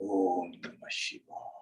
ओम नमः शिवाय।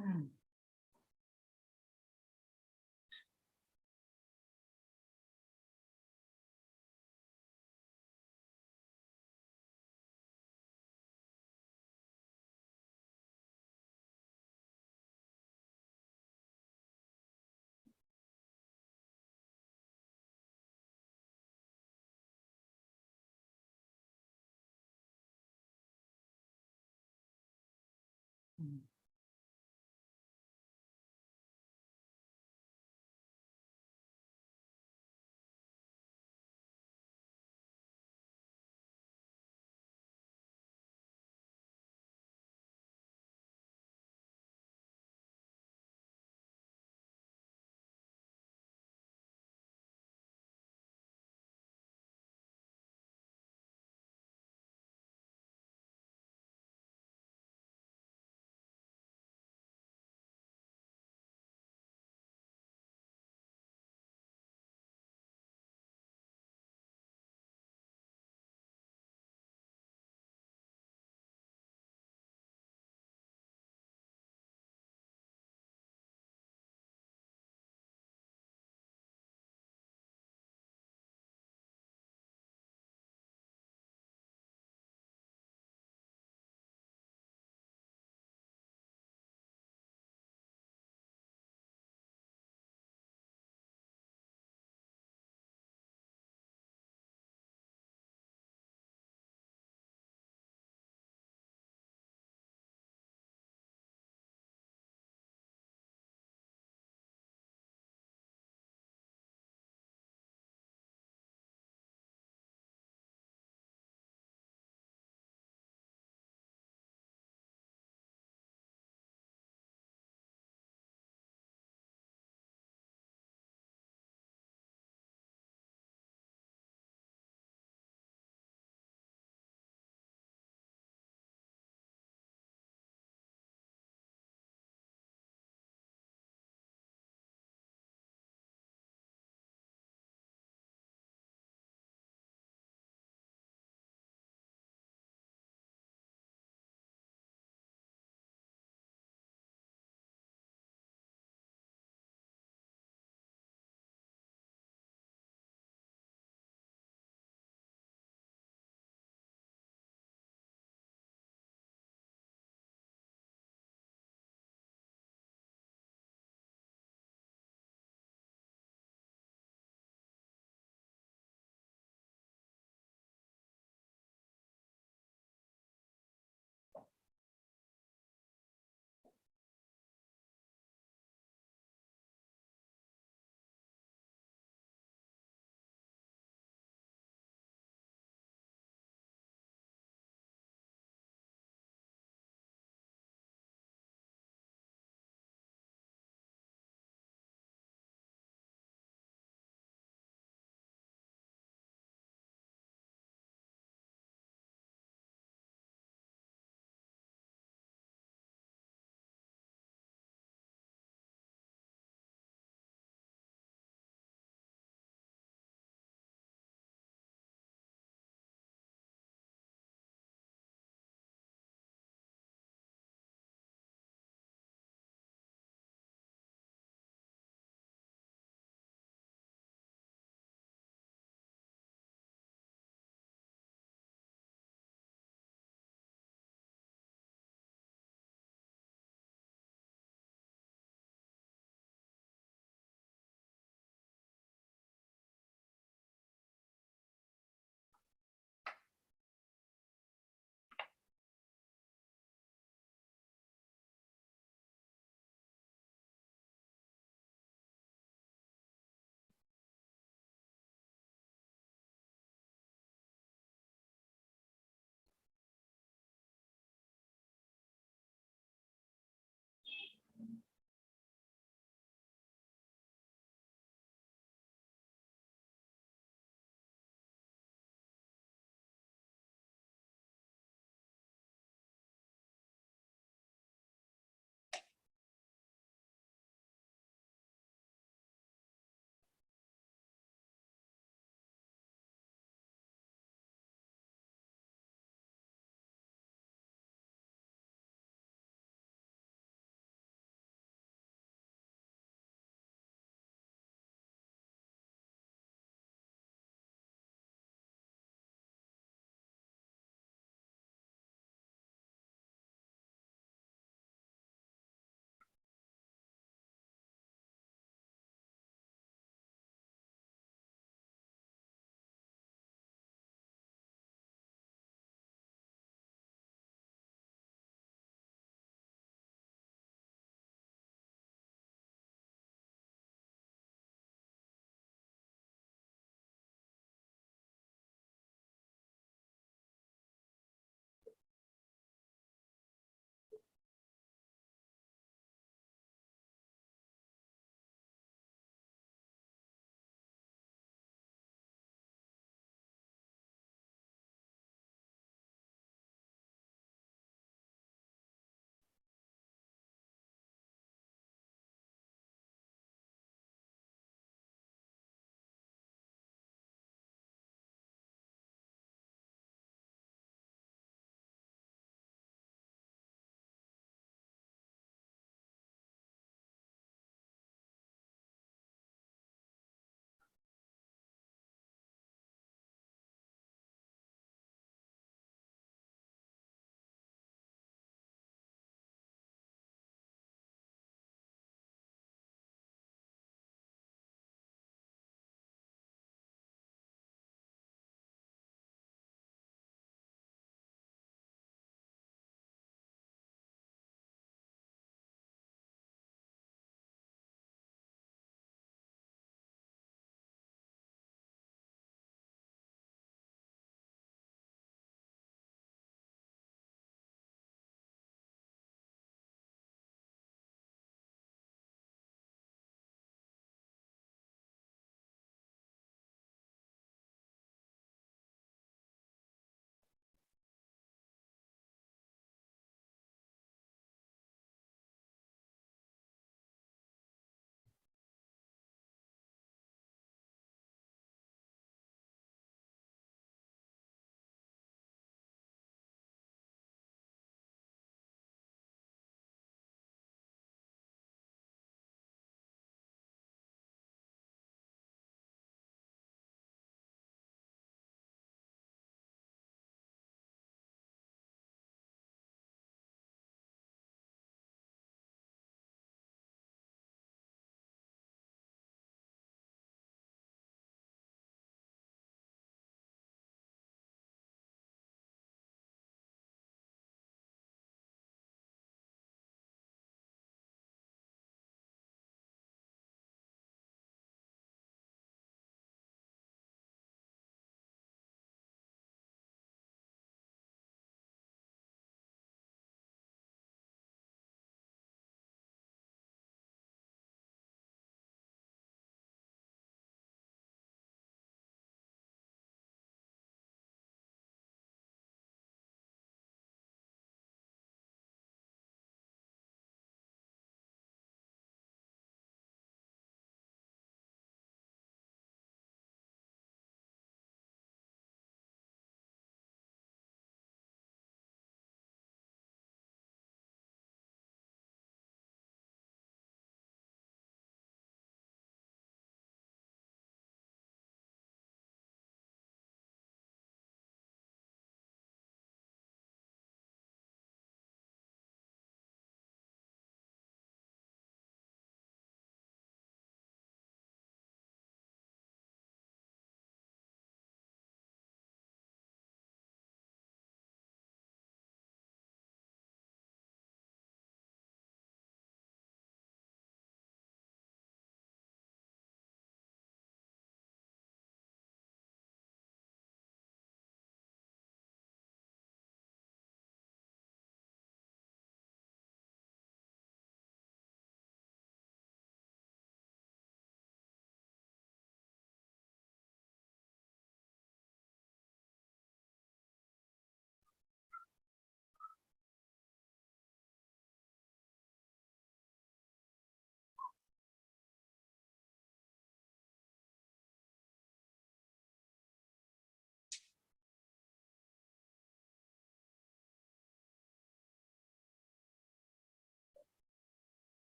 Mm. Mm.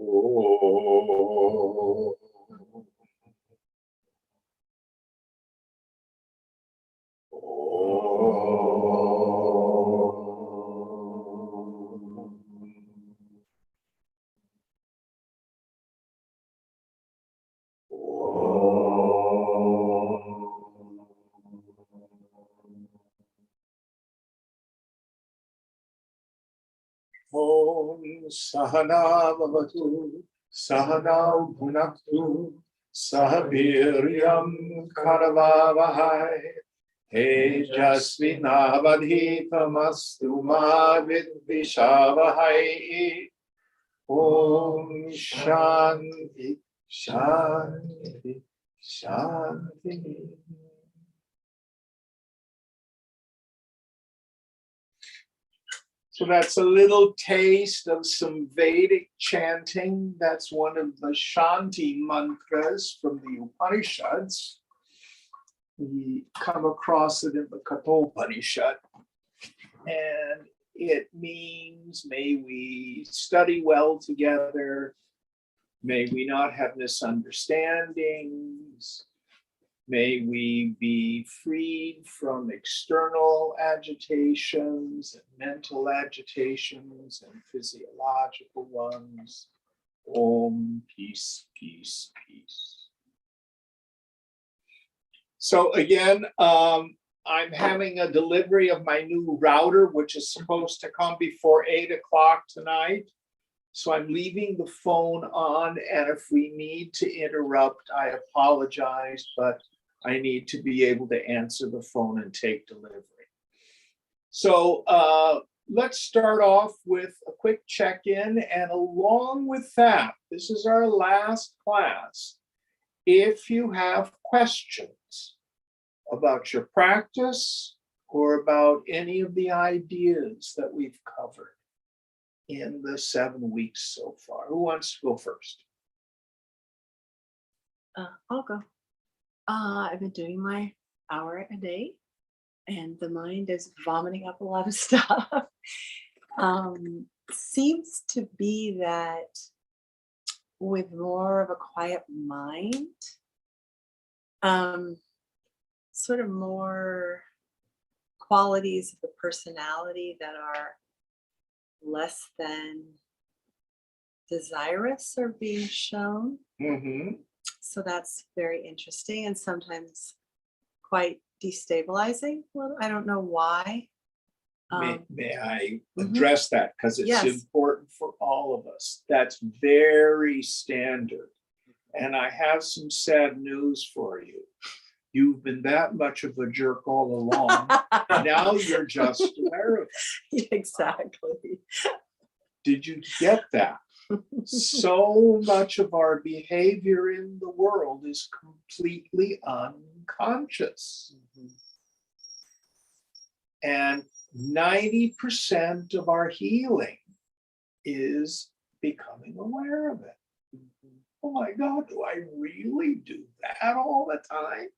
Oh. Om Sahana Bhavatu Sahanau Bhunaktu Sahaviryam Karavavahai Tejasvinavadhitamastu ma vidvishavahai. Om Shanti Shanti Shanti. So that's a little taste of some Vedic chanting. That's one of the Shanti mantras from the Upanishads. We come across it in the Kathopanishad. And it means, may we study well together. May we not have misunderstandings. May we be freed from external agitations and mental agitations and physiological ones. Om, peace, peace, peace. So again, I'm having a delivery of my new router, which is supposed to come before 8 o'clock tonight. So I'm leaving the phone on, and if we need to interrupt, I apologize, but I need to be able to answer the phone and take delivery. So let's start off with a quick check-in, and along with that, this is our last class. If you have questions about your practice or about any of the ideas that we've covered in the 7 weeks so far, who wants to go first? I'll go. I've been doing my hour a day, and the mind is vomiting up a lot of stuff. Seems to be that with more of a quiet mind, sort of more qualities of the personality that are less than desirous are being shown. Mm-hmm. So that's very interesting and sometimes quite destabilizing. Well, I don't know why. May I address that? Because it's Yes. important for all of us. That's very standard. And I have some sad news for you. You've been that much of a jerk all along. Now you're just aware of it. Exactly. Did you get that? So much of our behavior in the world is completely unconscious. And 90% of our healing is becoming aware of it. Oh my God, do I really do that all the time?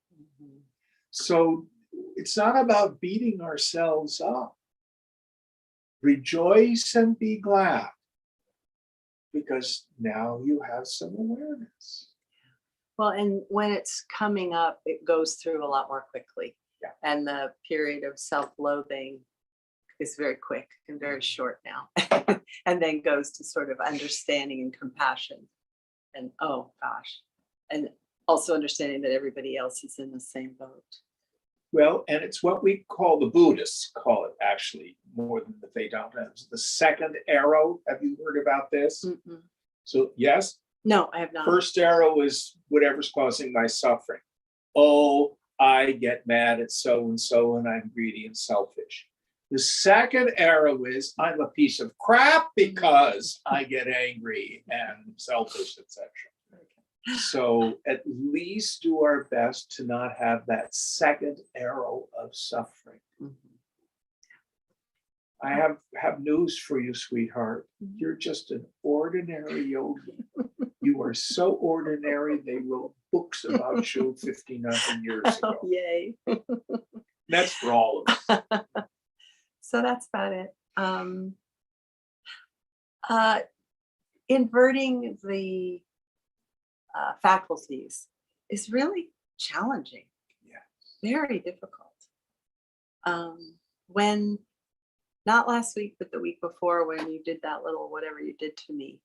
So it's not about beating ourselves up. Rejoice and be glad, because now you have some awareness. Well, and when it's coming up, it goes through a lot more quickly. Yeah. And the period of self-loathing is very quick and very short now. And then goes to sort of understanding and compassion. And oh gosh. And also understanding that everybody else is in the same boat. Well, and it's what we call, the Buddhists call it actually more than the Vedantas, the second arrow. Have you heard about this? Mm-mm. So yes? No, I have not. First arrow is whatever's causing my suffering. Oh, I get mad at so-and-so and I'm greedy and selfish. The second arrow is I'm a piece of crap because I get angry and selfish, etc. So at least do our best to not have that second arrow of suffering. I have news for you, sweetheart. You're just an ordinary yogi. You are so ordinary, they wrote books about you 1,500 years ago. Oh, yay. That's for all of us. So that's about it. inverting the faculties is really challenging. Yeah. Very difficult. When, not last week, but the week before, when you did that little whatever you did to me,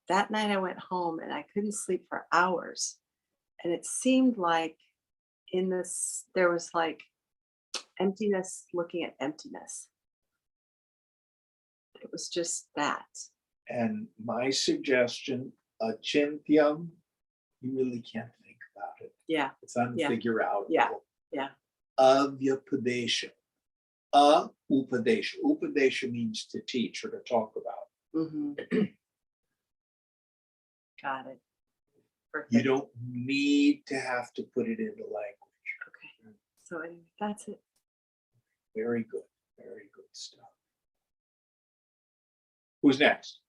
that night I went home and I couldn't sleep for hours. And it seemed like in this, there was like emptiness looking at emptiness. It was just that. And my suggestion, Chintyam, you really can't think about it. Yeah. It's unfigure out. Yeah. Yeah. Avyapadesha. Upadesha. Upadesha means to teach or to talk about. Mhm. Got it. Perfect. You don't need to have to put it into language. Okay. So anyway, that's it. Very good. Very good stuff. Who's next?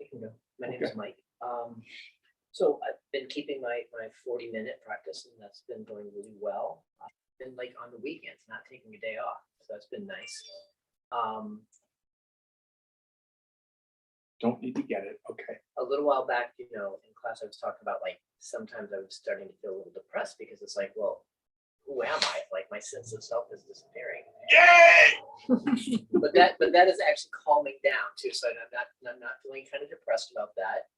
I can go. My name Okay. is Mike. So I've been keeping my 40-minute practice, and that's been going really well. I've been like on the weekends, not taking a day off, so that's been nice. Don't need to get it. Okay. A little while back, in class, I was talking about like sometimes I was starting to feel a little depressed because it's like, well, who am I? Like my sense of self is disappearing. Yay! But that is actually calming down too. So I'm not feeling kind of depressed about that.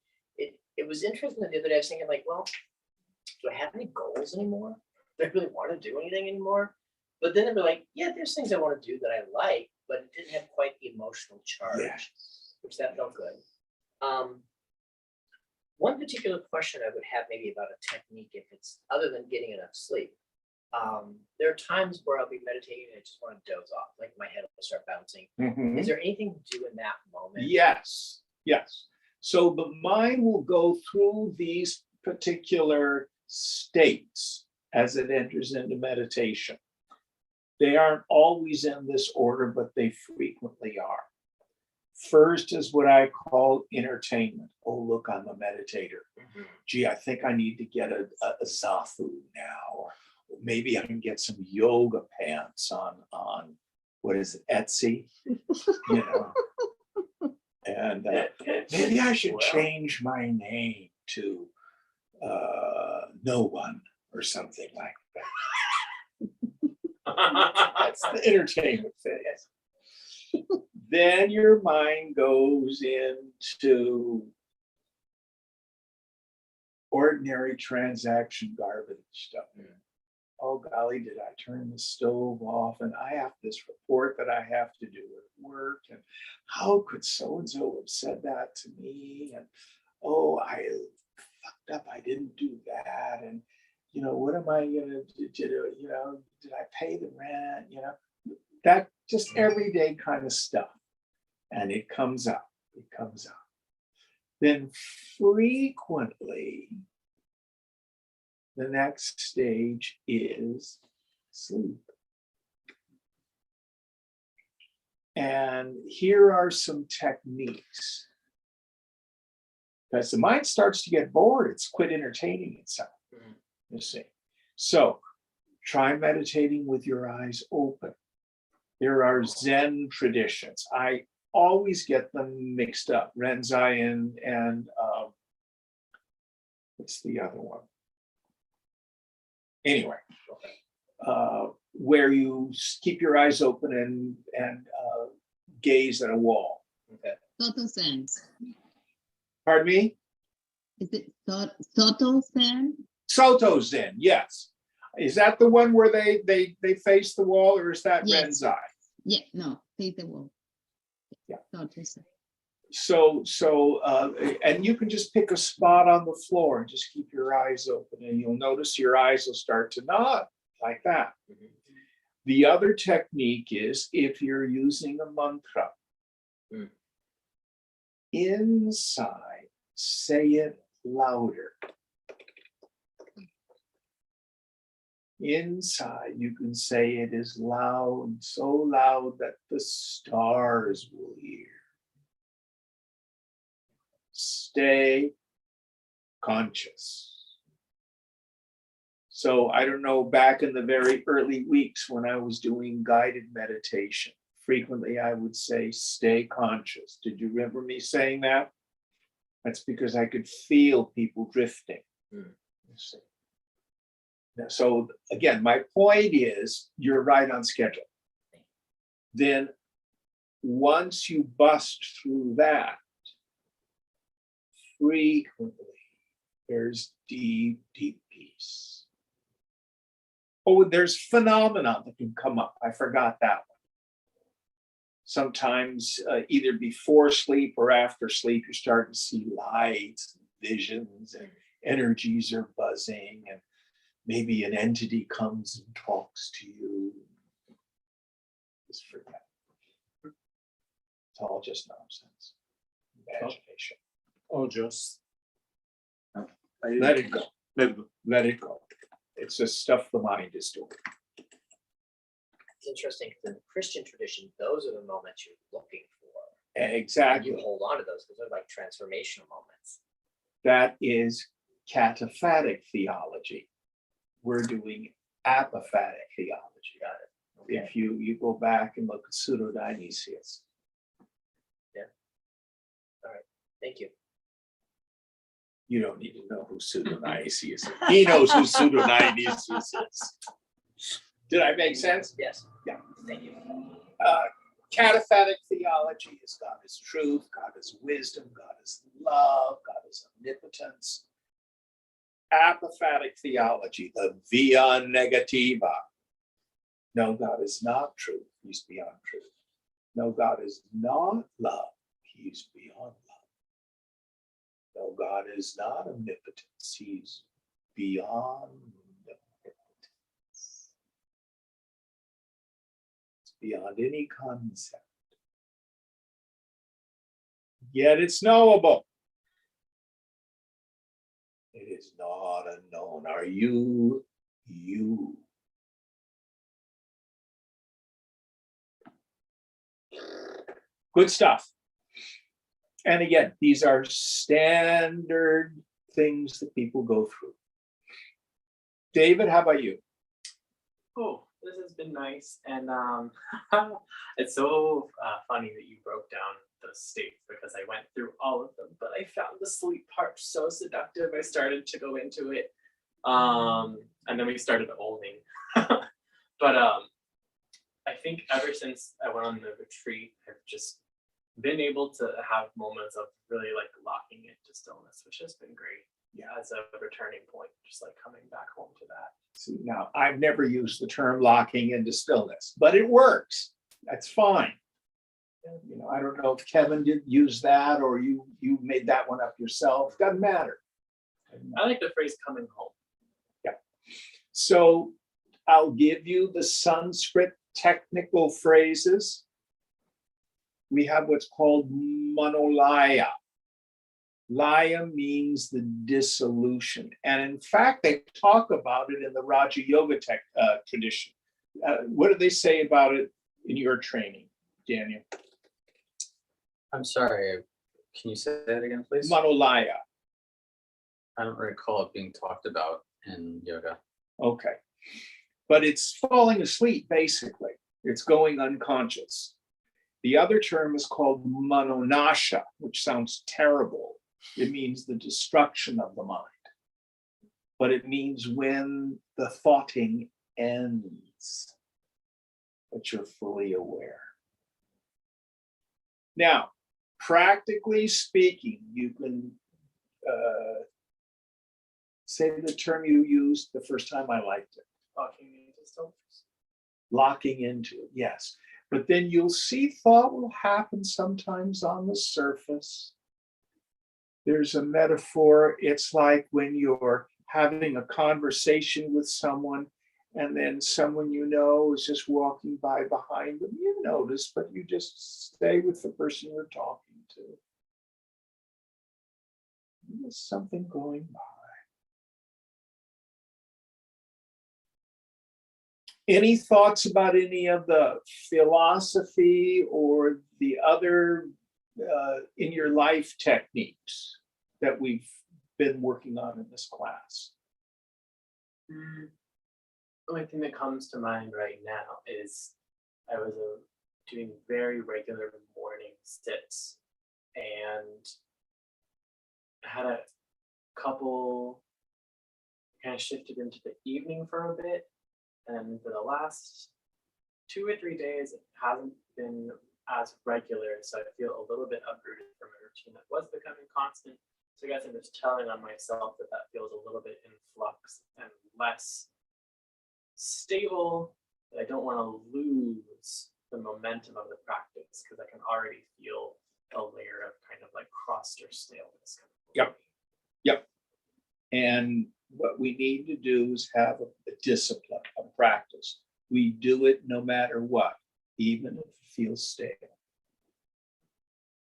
It was interesting that the other day I was thinking like, well, do I have any goals anymore? Do I really want to do anything anymore? But then I'd be like, yeah, there's things I want to do that I like, but it didn't have quite the emotional charge, Yeah. which that felt good. One particular question I would have maybe about a technique, if it's other than getting enough sleep. There are times where I'll be meditating and I just want to doze off, like my head will start bouncing. Mhm. Is there anything to do in that moment? Yes, yes. So the mind will go through these particular states as it enters into meditation. They aren't always in this order, but they frequently are. First is what I call entertainment. Oh, look, I'm a meditator. Mhm. Gee, I think I need to get a zafu now, or maybe I can get some yoga pants on what is it, Etsy, you know. And maybe I should Well. change my name to no one or something like that. That's the entertainment phase. Then your mind goes into ordinary transaction garbage stuff. Oh golly, did I turn the stove off? And I have this report that I have to do at work. And how could so-and-so have said that to me? And oh, I fucked up. I didn't do that. And what am I gonna do? Did I pay the rent? That just everyday kind of stuff. And it comes up. It comes up. Then frequently, the next stage is sleep. And here are some techniques. Because the mind starts to get bored, it's quit entertaining itself. Mhm. You see. So try meditating with your eyes open. There are Zen traditions. I always get them mixed up. Renzai and what's the other one? Anyway, where you keep your eyes open and gaze at a wall. Okay. Soto sense. Pardon me? Is it Soto sense? Soto Zen, yes. Is that the one where they face the wall, or is that Yes. Renzai? Yeah, no, face the wall. Yeah. Soto sense. So and you can just pick a spot on the floor and just keep your eyes open, and you'll notice your eyes will start to nod like that. Mhm. The other technique is if you're using a mantra, Mm. inside, say it louder. Inside, you can say it as loud, so loud that the stars will hear. Stay conscious. So I don't know, back in the very early weeks when I was doing guided meditation, frequently I would say, stay conscious. Did you remember me saying that? That's because I could feel people drifting. Hmm. You see. Now, so again, my point is, you're right on schedule. Then once you bust through that, frequently there's deep, deep peace. Oh, there's phenomena that can come up. I forgot that one. Sometimes either before sleep or after sleep, you start to see lights, visions, and energies are buzzing, and maybe an entity comes and talks to you. Just forget. It's all just nonsense. Imagination. Oh, just. Let it go. Let it go. Let it go. It's just stuff the mind is doing. It's interesting, 'cause in the Christian tradition, those are the moments you're looking for. And Exactly. you hold on to those because they're like transformational moments. That is cataphatic theology. We're doing apophatic theology. Got it. If you go back and look at Pseudo Dionysius. Thank you. You don't need to know who Pseudo Dionysius is. He knows who Pseudo Dionysius is. Did I make sense? Yes. Yeah. Thank you. Cataphatic theology is God is truth, God is wisdom, God is love, God is omnipotence. Apophatic theology, the via negativa. No, God is not truth, he's beyond truth. No, God is not love, he's beyond love. No, God is not omnipotence, he's beyond omnipotence. It's beyond any concept. Yet it's knowable. It is not unknown. Are you you? Good stuff. And again, these are standard things that people go through. David, how about you? Oh, this has been nice, and it's so funny that you broke down the states because I went through all of them, but I found the sleep part so seductive. I started to go into it, and then we started owning. But I think ever since I went on the retreat, I've just been able to have moments of really like locking into stillness, which has been great. Yeah, as a returning point, just like coming back home to that. See, now, I've never used the term locking into stillness, but it works. That's fine. You know, I don't know if Kevin did use that or you made that one up yourself. Doesn't matter. I like the phrase coming home. So I'll give you the Sanskrit technical phrases. We have what's called manolaya. Laya means the dissolution. And in fact, they talk about it in the Raja Yoga tradition. What do they say about it in your training, Daniel? I'm sorry, can you say that again, please? Manolaya. I don't recall it being talked about in yoga. Okay. But it's falling asleep, basically. It's going unconscious. The other term is called manonasha, which sounds terrible. It means the destruction of the mind. But it means when the thoughting ends, but you're fully aware. Now, practically speaking, you can say the term you used the first time. I liked it. Locking into stillness. Locking into it, yes. But then you'll see thought will happen sometimes on the surface. There's a metaphor. It's like when you're having a conversation with someone and then someone you know is just walking by behind them. You notice, but you just stay with the person you're talking to. There's something going by. Any thoughts about any of the philosophy or the other in your life techniques that we've been working on in this class? The only thing that comes to mind right now is I was doing very regular morning sits, and I had a couple kind of shifted into the evening for a bit, and for the last 2 or 3 days, it hasn't been as regular, so I feel a little bit uprooted from a routine that was becoming constant. So I guess I'm just telling on myself that that feels a little bit in flux and less stable. But I don't want to lose the momentum of the practice because I can already feel a layer of kind of like crust or staleness. Yep. Yep. And what we need to do is have a discipline, a practice. We do it no matter what, even if it feels stale.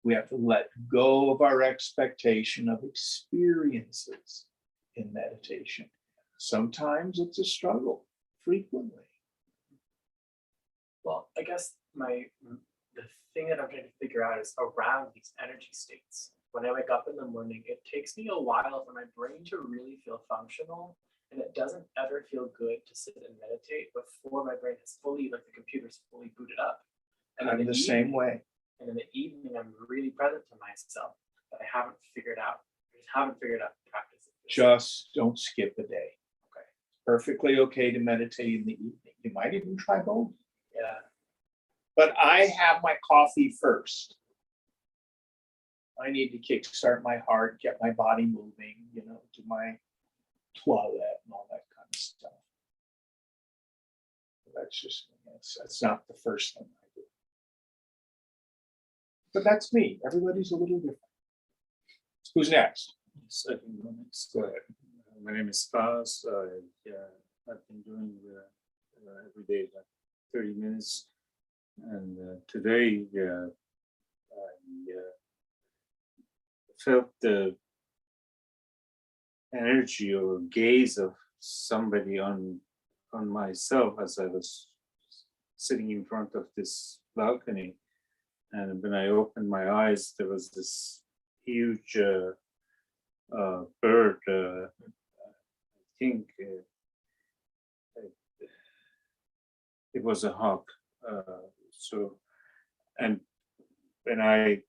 We have to let go of our expectation of experiences in meditation. Sometimes it's a struggle, frequently. Well, I guess the thing that I'm trying to figure out is around these energy states. When I wake up in the morning, it takes me a while for my brain to really feel functional, and it doesn't ever feel good to sit and meditate before my brain is fully, like the computer's fully booted up. And in I'm the same way. And in the evening, I'm really present to myself, but I haven't figured out the practice. Just don't skip a day. Okay. Perfectly okay to meditate in the evening. You might even try both. Yeah. But I have my coffee first. I need to kickstart my heart, get my body moving, do my toilet and all that kind of stuff. That's not the first thing I do. But that's me. Everybody's a little different. Who's next? So I can go next. My name is Faz. I've been doing every day like 30 minutes, and today I felt the energy or gaze of somebody on myself as I was sitting in front of this balcony, and when I opened my eyes, there was this huge bird. I think it was a hawk. And when I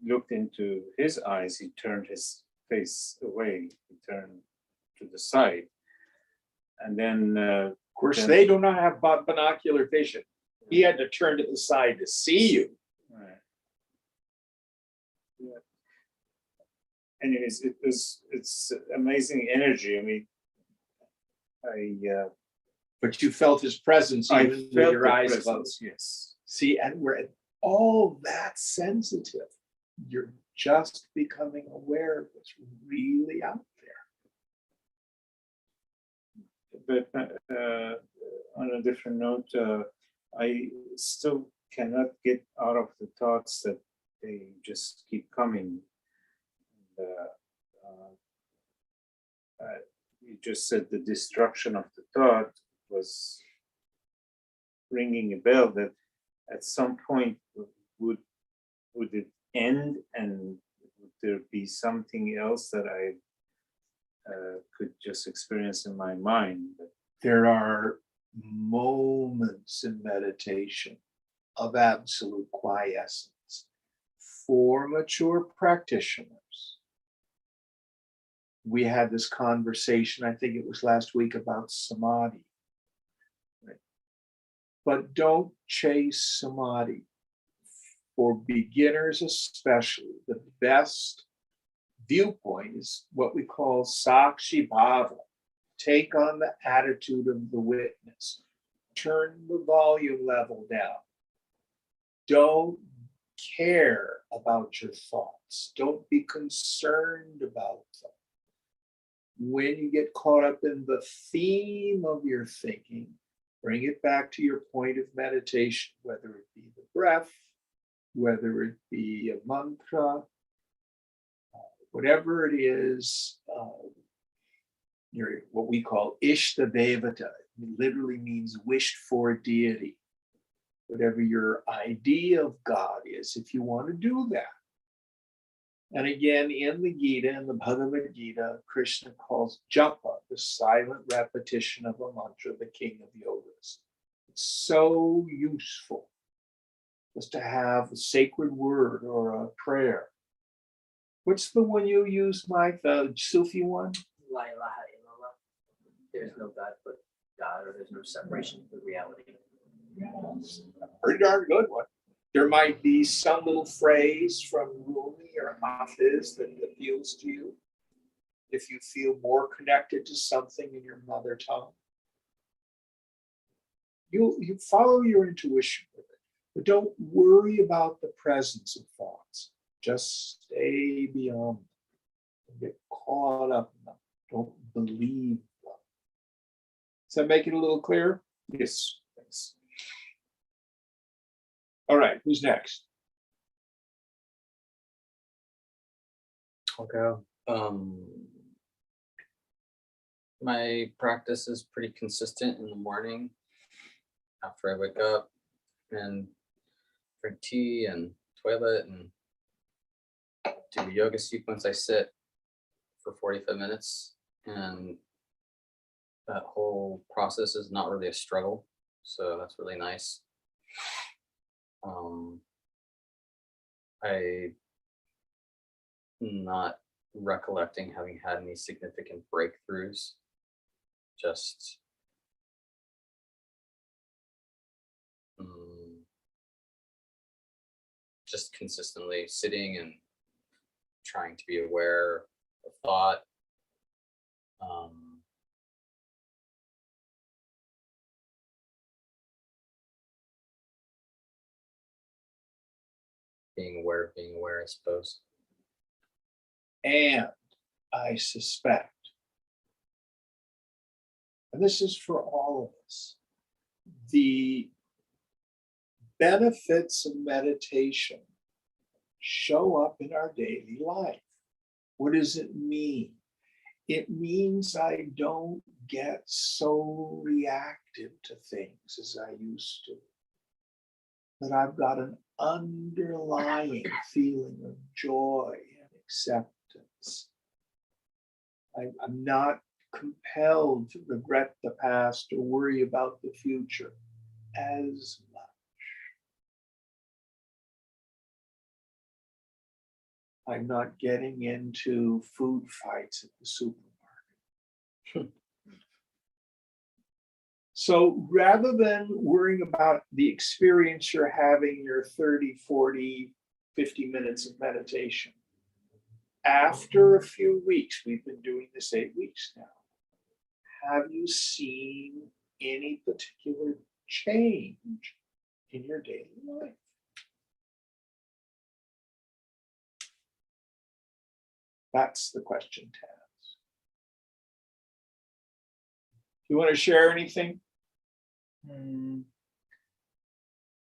looked into his eyes, he turned his face away. He turned to the side, and then Of course, they do not have binocular vision. He had to turn to the side to see you. right. Yeah. Anyways, it's amazing energy. I mean, But you felt his presence I even with felt your the eyes presence, closed. yes. See, and we're all that sensitive. You're just becoming aware of what's really out there. But on a different note, I still cannot get out of the thoughts that they just keep coming. You just said the destruction of the thought was ringing a bell, that at some point would it end, and would there be something else that I could just experience in my mind? There are moments in meditation of absolute quiescence for mature practitioners. We had this conversation, I think it was last week, about samadhi. Right? But don't chase samadhi. For beginners especially, the best viewpoint is what we call sakshi bhava. Take on the attitude of the witness. Turn the volume level down. Don't care about your thoughts. Don't be concerned about them. When you get caught up in the theme of your thinking, bring it back to your point of meditation, whether it be the breath, whether it be a mantra, whatever it is, what we call Ishta Devata. It literally means wished for deity. Whatever your idea of God is, if you want to do that. And again, in the Gita, in the Bhagavad Gita, Krishna calls japa, the silent repetition of a mantra, the king of yogas. It's so useful was to have a sacred word or a prayer. What's the one you use, Mike, the Sufi one? La ilaha illallah. There's no God but God, or there's no separation from reality. Yes, a pretty darn good one. There might be some little phrase from Rumi or Hafiz that appeals to you. If you feel more connected to something in your mother tongue, you follow your intuition with it, but don't worry about the presence of thoughts. Just stay beyond them. Don't get caught up in them. Don't believe them. Does that make it a little clearer? Yes. Thanks. All right, who's next? I'll go. My practice is pretty consistent in the morning after I wake up and drink tea and toilet and do a yoga sequence. I sit for 45 minutes, and that whole process is not really a struggle. So that's really nice. I'm not recollecting having had any significant breakthroughs. Just just consistently sitting and trying to be aware of thought. Being aware, I suppose. And I suspect, and this is for all of us, the benefits of meditation show up in our daily life. What does it mean? It means I don't get so reactive to things as I used to. That I've got an underlying feeling of joy and acceptance. I'm not compelled to regret the past or worry about the future as much. I'm not getting into food fights at the supermarket. So rather than worrying about the experience you're having, your 30, 40, 50 minutes of meditation, after a few weeks, we've been doing this 8 weeks now, have you seen any particular change in your daily life? That's the question to ask. You want to share anything?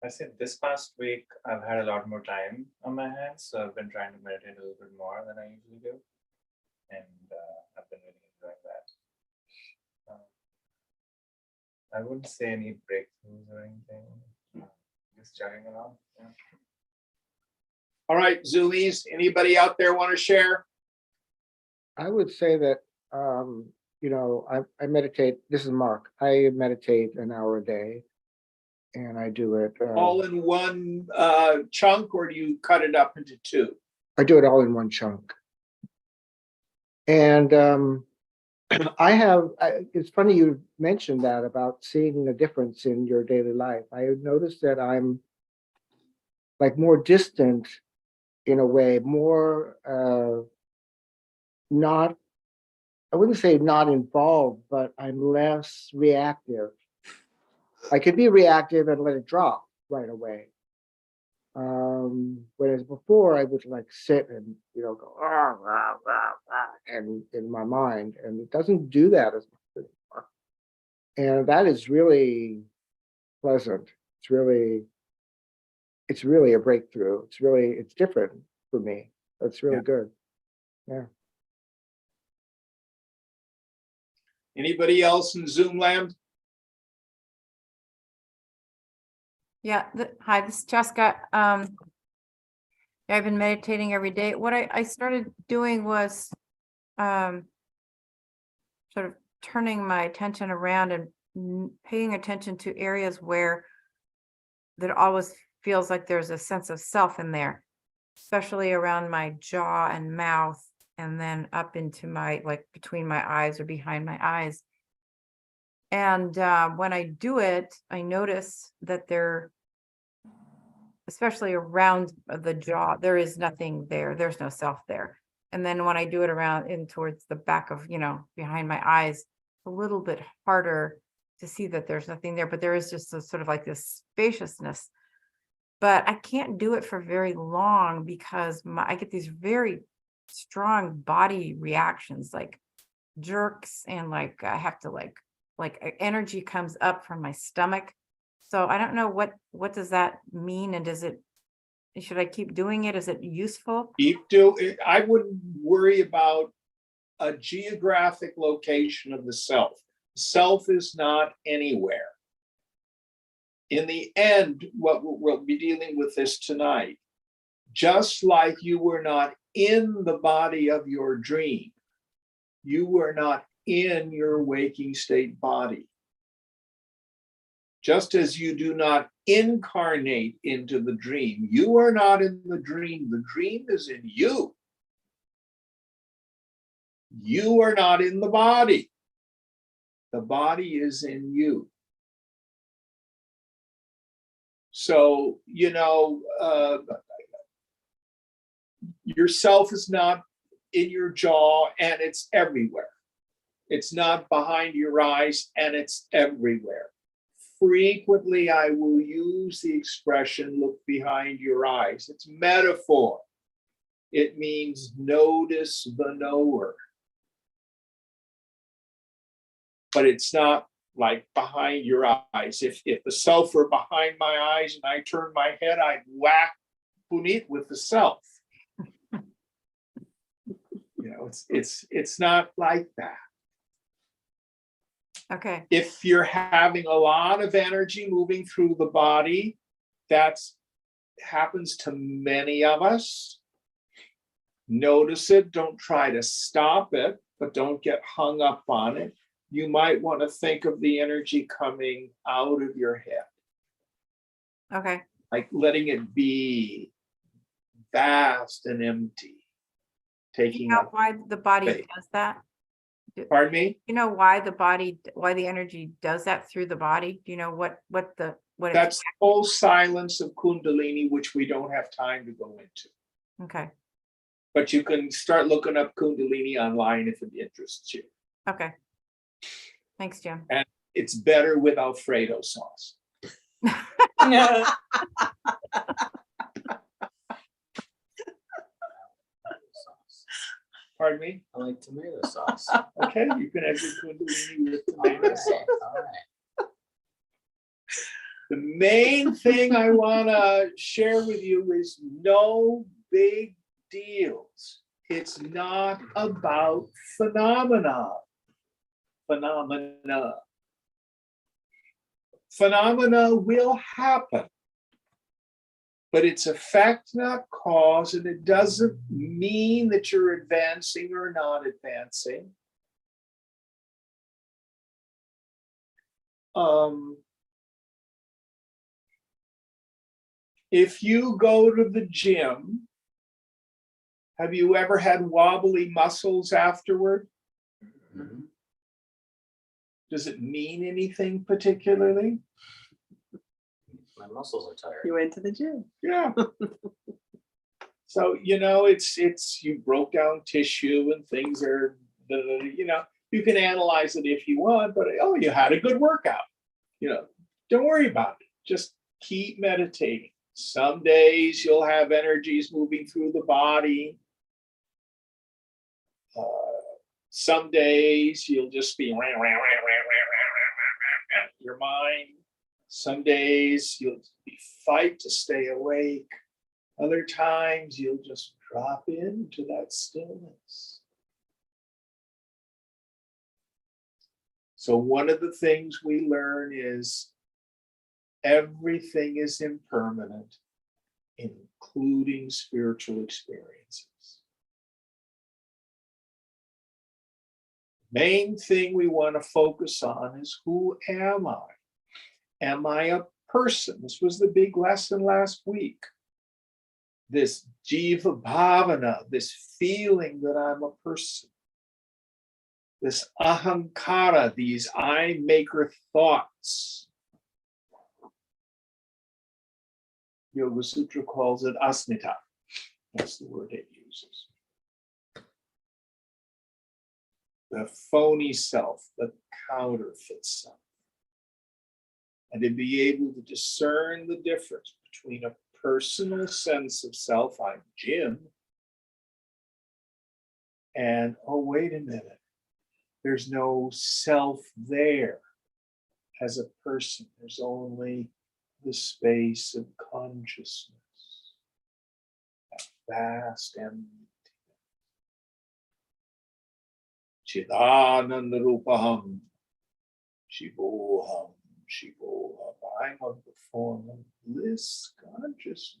I said this past week I've had a lot more time on my hands, so I've been trying to meditate a little bit more than I usually do, and I've been really enjoying that. I wouldn't say any breakthroughs or anything. Just chugging along. Yeah. All right, Zoomies, anybody out there want to share? I would say that, I meditate, this is Mark, I meditate an hour a day, and I do it. All in one chunk, or do you cut it up into two? I do it all in one chunk. And it's funny you mentioned that about seeing a difference in your daily life. I noticed that I'm like more distant in a way, more not, I wouldn't say not involved, but I'm less reactive. I could be reactive and let it drop right away. Whereas before I would like sit and go rah, rah, rah, rah, and in my mind, and it doesn't do that as much anymore. And that is really pleasant. It's really a breakthrough. It's different for me. That's really good. Yeah. Anybody else in Zoom land? Yeah, hi, this is Jessica. I've been meditating every day. What I started doing was sort of turning my attention around and paying attention to areas where that always feels like there's a sense of self in there, especially around my jaw and mouth, and then up into my, like between my eyes or behind my eyes. And when I do it, I notice that there, especially around the jaw, there is nothing there. There's no self there. And then when I do it around in towards the back of, behind my eyes, it's a little bit harder to see that there's nothing there, but there is just a sort of like this spaciousness. But I can't do it for very long because I get these very strong body reactions, like jerks, and like I have to like energy comes up from my stomach. So I don't know what does that mean, and should I keep doing it? Is it useful? I wouldn't worry about a geographic location of the self. Self is not anywhere. In the end, what we'll be dealing with this tonight, just like you were not in the body of your dream, you were not in your waking state body. Just as you do not incarnate into the dream, you are not in the dream is in you. You are not in the body is in you. So, yourself is not in your jaw, and it's everywhere. It's not behind your eyes, and it's everywhere. Frequently, I will use the expression, look behind your eyes. It's metaphor. It means notice the knower. But it's not like behind your eyes. If the self were behind my eyes and I turned my head, I'd whack Puneet with the self. It's not like that. Okay. If you're having a lot of energy moving through the body, that happens to many of us. Notice it. Don't try to stop it, but don't get hung up on it. You might want to think of the energy coming out of your head, Okay. like letting it be vast and empty, Do you taking know up. why the body space. does that? Pardon me? You know why the energy does that through the body? Do you know what it's That's the whole silence of Kundalini, which we don't have time to go into. okay. But you can start looking up Kundalini online if it interests you. Okay. Thanks, Jim. And it's better with Alfredo sauce. Pardon me? I like tomato sauce. Okay, you can have your Kundalini with tomato sauce. All right. The main thing I want to share with you is no big deals. It's not about phenomena. Phenomena will happen, but it's effect, not cause, and it doesn't mean that you're advancing or not advancing. If you go to the gym, have you ever had wobbly muscles afterward? Mhm. Does it mean anything particularly? My muscles are tired. You went to the gym. Yeah. So, it's you broke down tissue and things are, you can analyze it if you want, but you had a good workout. Don't worry about it. Just keep meditating. Some days you'll have energies moving through the body. Some days you'll just be your mind. Some days you'll fight to stay awake. Other times you'll just drop into that stillness. So one of the things we learn is everything is impermanent, including spiritual experiences. Main thing we want to focus on is, who am I? Am I a person. This was the big lesson last week. This jiva bhavana, this feeling that I'm a person. This ahankara, these I maker thoughts. Yoga Sutra calls it asmita. That's the word it uses. The phony self, the counterfeit self. And to be able to discern the difference between a personal sense of self, I'm Jim, and oh, wait a minute, there's no self there as a person. There's only the space of consciousness, that vast emptiness. Chidananda Rupaham, Shivoham, Shivoham. I'm of the form of bliss consciousness.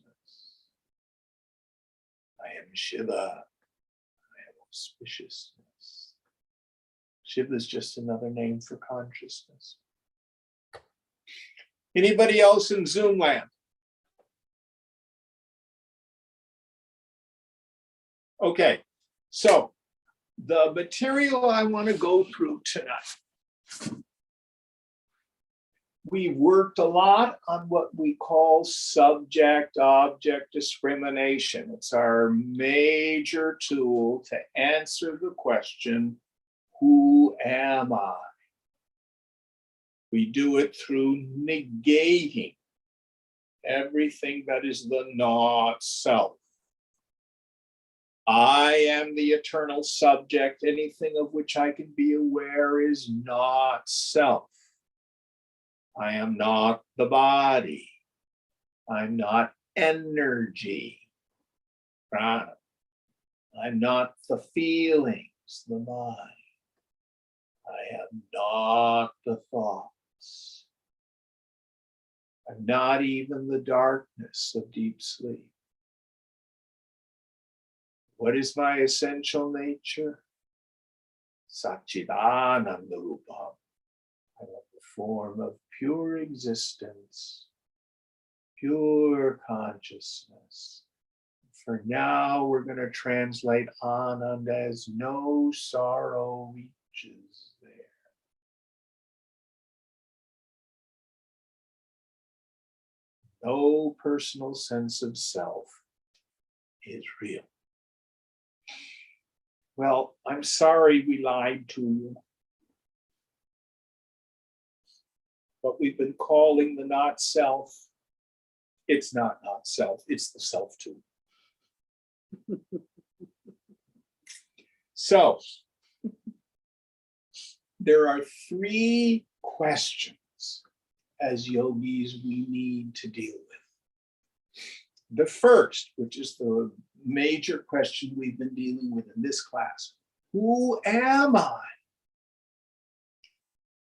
I am Shiva. I am auspiciousness. Shiva is just another name for consciousness. Anybody else in Zoom land? Okay, so the material I want to go through tonight. We worked a lot on what we call subject-object discrimination. It's our major tool to answer the question, who am I? We do it through negating everything that is the not self. I am the eternal subject. Anything of which I can be aware is not self. I am not the body. I'm not energy. Prana. I'm not the feelings, the mind. I am not the thoughts. I'm not even the darkness of deep sleep. What is my essential nature? Satchidananda Rupam. I have the form of pure existence, pure consciousness. For now, we're going to translate Anand as no sorrow reaches there. No personal sense of self is real. Well, I'm sorry we lied to you. What we've been calling the not self, it's not self, it's the self too. So, there are three questions as yogis we need to deal with. The first, which is the major question we've been dealing with in this class, who am I?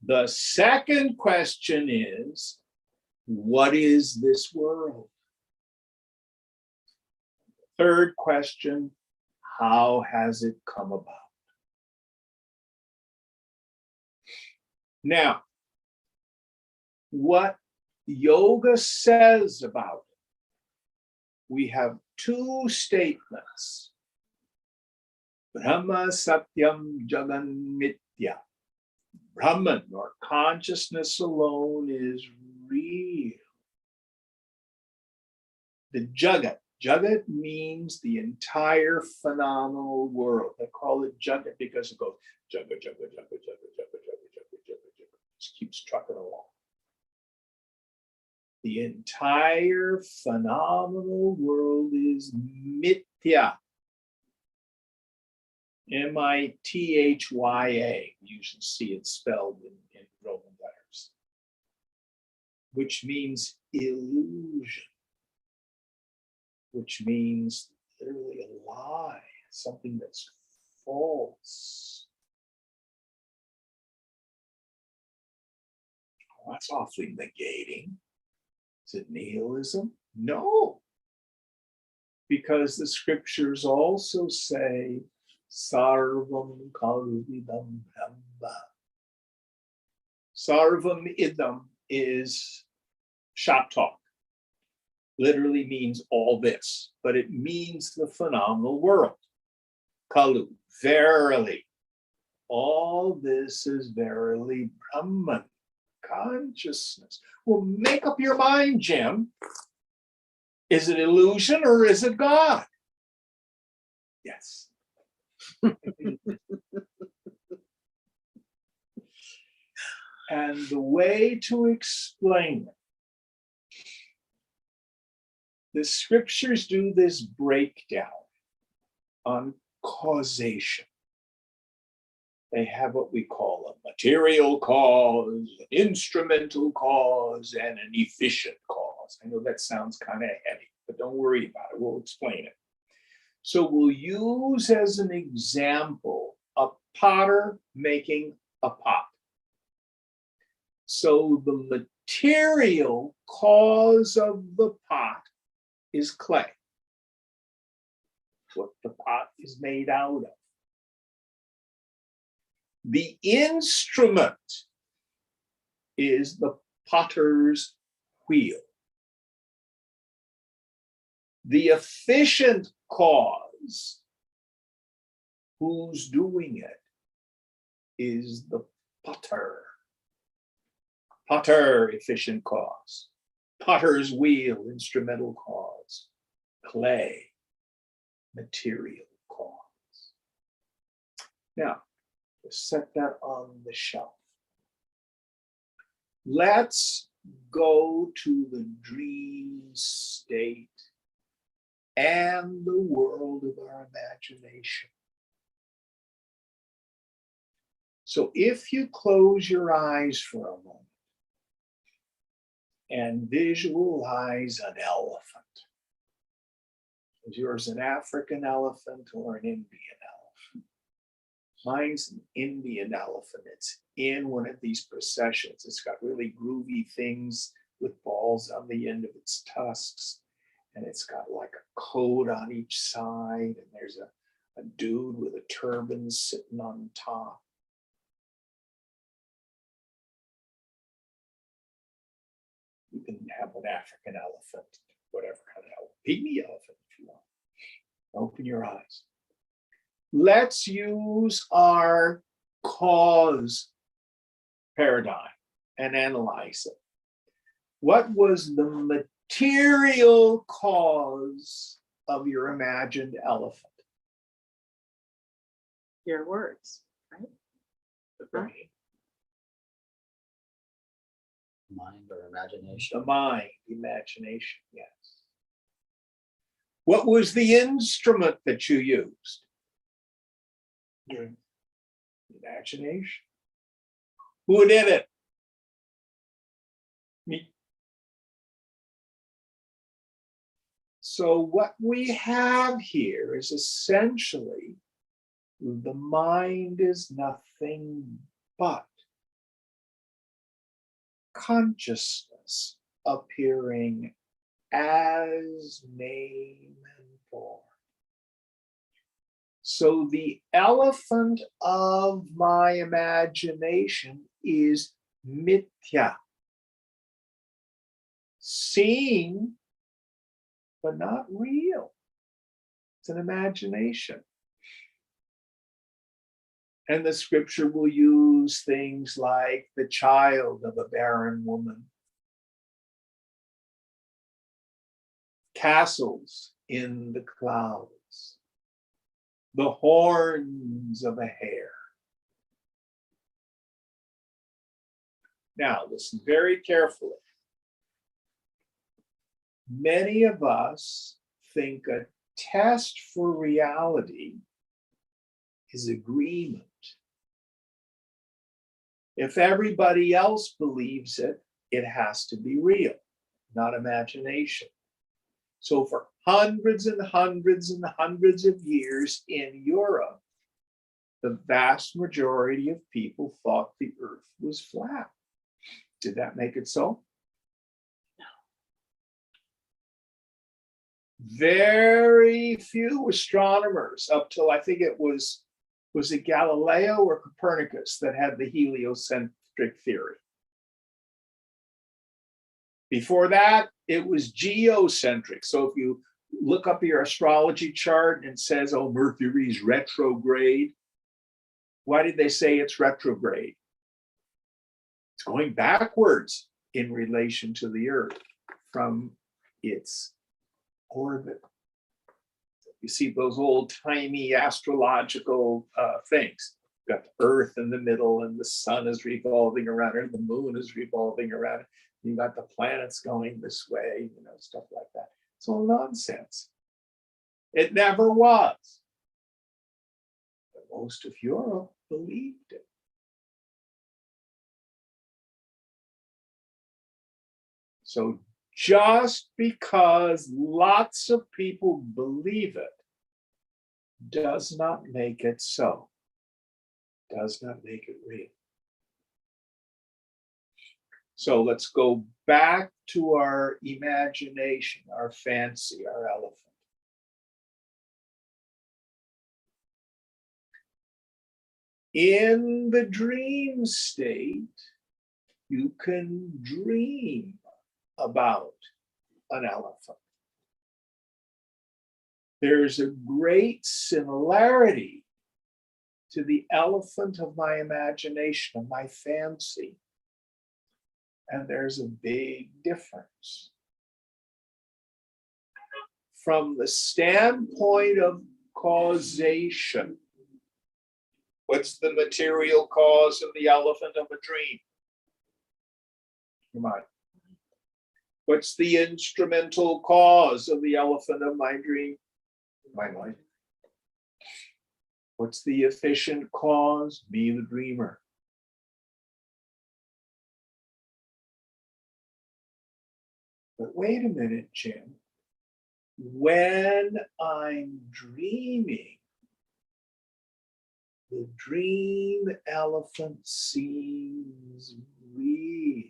The second question is, what is this world? Third question, how has it come about? Now, what yoga says about it, we have two statements. Brahma Satyam Jagan Mithya. Brahman, or consciousness alone, is real. The Jagat. Jagat means the entire phenomenal world. They call it Jagat because it goes Jagat, Jagat, Jagat, Jagat, Jagat, Jagat, Jagat, Jagat, Jagat. Just keeps trucking along. The entire phenomenal world is Mithya. Mithya. You should see it spelled in Roman letters, which means illusion, which means literally a lie, something that's false. Well, that's awfully negating. Is it nihilism? No, because the scriptures also say Sarvam Kalvidam Brahma. Sarvam Idam is shop talk. Literally means all this, but it means the phenomenal world. Kalu, verily. All this is verily Brahman, consciousness. Well, make up your mind, Jim. Is it illusion or is it God? Yes. And the way to explain it, the scriptures do this breakdown on causation. They have what we call a material cause, an instrumental cause, and an efficient cause. I know that sounds kind of heavy, but don't worry about it. We'll explain it. So we'll use as an example a potter making a pot. So the material cause of the pot is clay, what the pot is made out of. The instrument is the potter's wheel. The efficient cause, who's doing it, is the potter. Potter, efficient cause. Potter's wheel, instrumental cause. Clay, material cause. Now, let's set that on the shelf. Let's go to the dream state and the world of our imagination. So if you close your eyes for a moment and visualize an elephant, is yours an African elephant or an Indian elephant? Mine's an Indian elephant. It's in one of these processions. It's got really groovy things with balls on the end of its tusks. And it's got like a coat on each side. And there's a dude with a turban sitting on top. You can have an African elephant, whatever kind of elephant, pygmy elephant if you want. Open your eyes. Let's use our cause paradigm and analyze it. What was the material cause of your imagined elephant? Your words, right? The brain, Mind or imagination. the mind, imagination, yes. What was the instrument that you used? Imagination. Who did it? Me. So what we have here is essentially the mind is nothing but consciousness appearing as name and form. So the elephant of my imagination is mithya. Seen, but not real. It's an imagination. And the scripture will use things like the child of a barren woman, castles in the clouds, the horns of a hare. Now, listen very carefully. Many of us think a test for reality is agreement. If everybody else believes it, it has to be real, not imagination. So for hundreds and hundreds and hundreds of years in Europe, the vast majority of people thought the earth was flat. Did that make it so? No. Very few astronomers up till I think it was it Galileo or Copernicus that had the heliocentric theory? Before that, it was geocentric. So if you look up your astrology chart and it says, oh, Mercury's retrograde, why did they say it's retrograde? It's going backwards in relation to the Earth from its orbit. You see those old timey astrological things. You've got the Earth in the middle, and the sun is revolving around it, and the moon is revolving around it. You got the planets going this way, you know, stuff like that. It's all nonsense. It never was. But most of Europe believed it. So just because lots of people believe it does not make it so. Does not make it real. So let's go back to our imagination, our fancy, our elephant. In the dream state, you can dream about an elephant. There's a great similarity to the elephant of my imagination, of my fancy. And there's a big difference. From the standpoint of causation, what's the material cause of the elephant of a dream? Come on. What's the instrumental cause of the elephant of my dream? My mind. What's the efficient cause? Be the dreamer. But wait a minute, Jim. When I'm dreaming, the dream elephant seems real.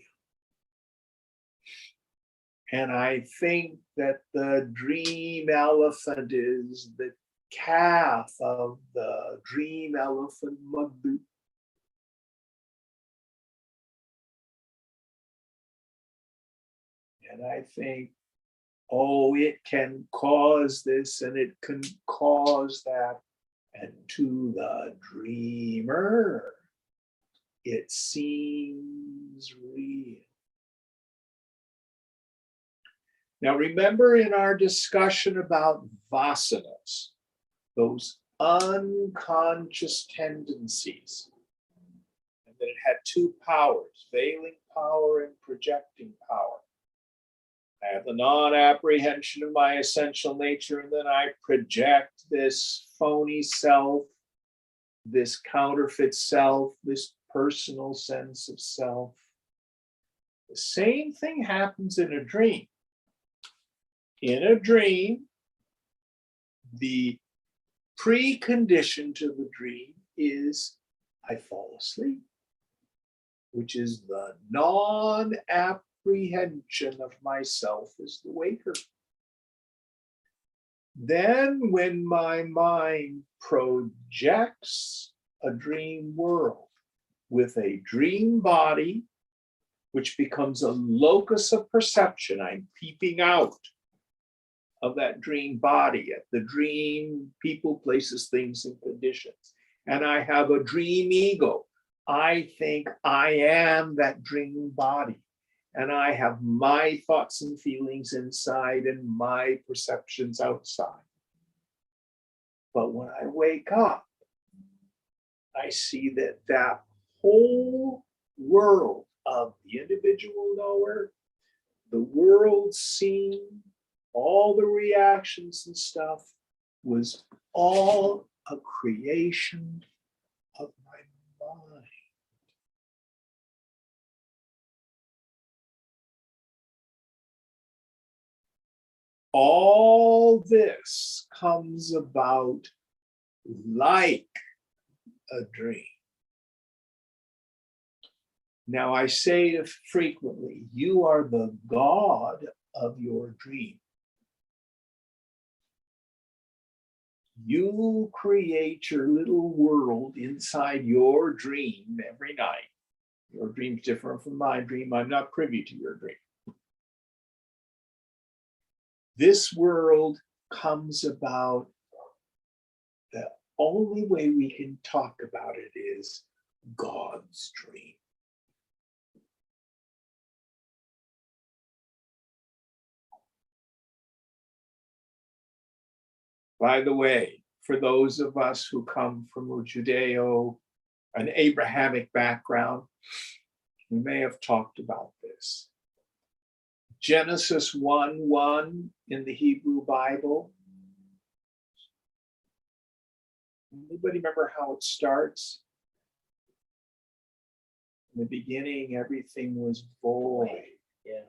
And I think that the dream elephant is the calf of the dream elephant mother. And I think, oh, it can cause this and it can cause that. And to the dreamer, it seems real. Now, remember in our discussion about vasanas, those unconscious tendencies, and that it had two powers, veiling power and projecting power. I have the non-apprehension of my essential nature, and then I project this phony self, this counterfeit self, this personal sense of self. The same thing happens in a dream. In a dream, the precondition to the dream is I fall asleep, which is the non-apprehension of myself as the waker. Then when my mind projects a dream world with a dream body, which becomes a locus of perception, I'm peeping out of that dream body at the dream people, places, things, and conditions. And I have a dream ego. I think I am that dream body. And I have my thoughts and feelings inside and my perceptions outside. But when I wake up, I see that that whole world of the individual knower, the world seen, all the reactions and stuff was all a creation of my mind. All this comes about like a dream. Now I say frequently, you are the God of your dream. You create your little world inside your dream every night. Your dream's different from my dream. I'm not privy to your dream. This world comes about, the only way we can talk about it is God's dream. By the way, for those of us who come from a Judeo, an Abrahamic background, we may have talked about this. Genesis 1:1 in the Hebrew Bible. Anybody remember how it starts? In the beginning, everything was void. Yeah.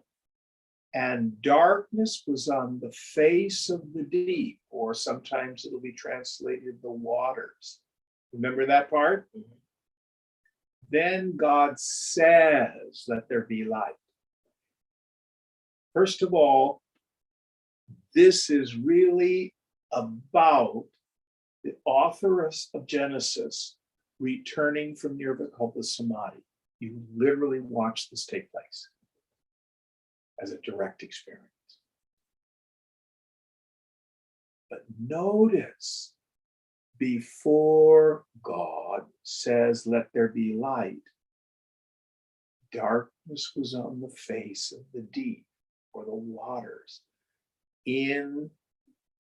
And darkness was on the face of the deep, or sometimes it'll be translated the waters. Remember that part? Mhm. Then God says, let there be light. First of all, this is really about the author of Genesis returning from Nirvikalpa Samadhi. You literally watch this take place as a direct experience. But notice, before God says, let there be light, darkness was on the face of the deep, or the waters. In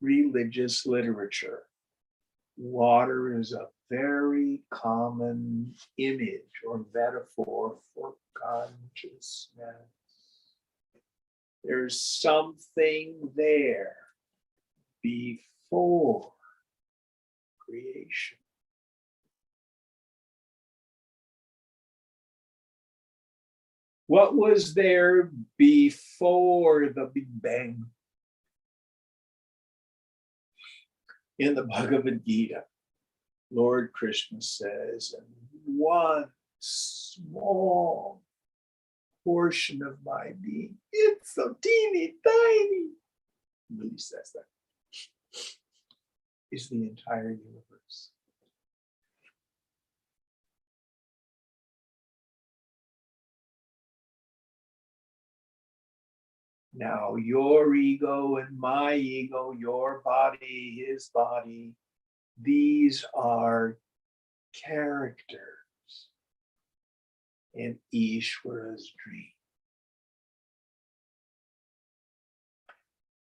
religious literature, water is a very common image or metaphor for consciousness. There's something there before creation. What was there before the Big Bang? In the Bhagavad Gita, Lord Krishna says, and one small portion of my being, it's so teeny tiny, really says that, is the entire universe. Now, your ego and my ego, your body, his body, these are characters in Ishvara's dream.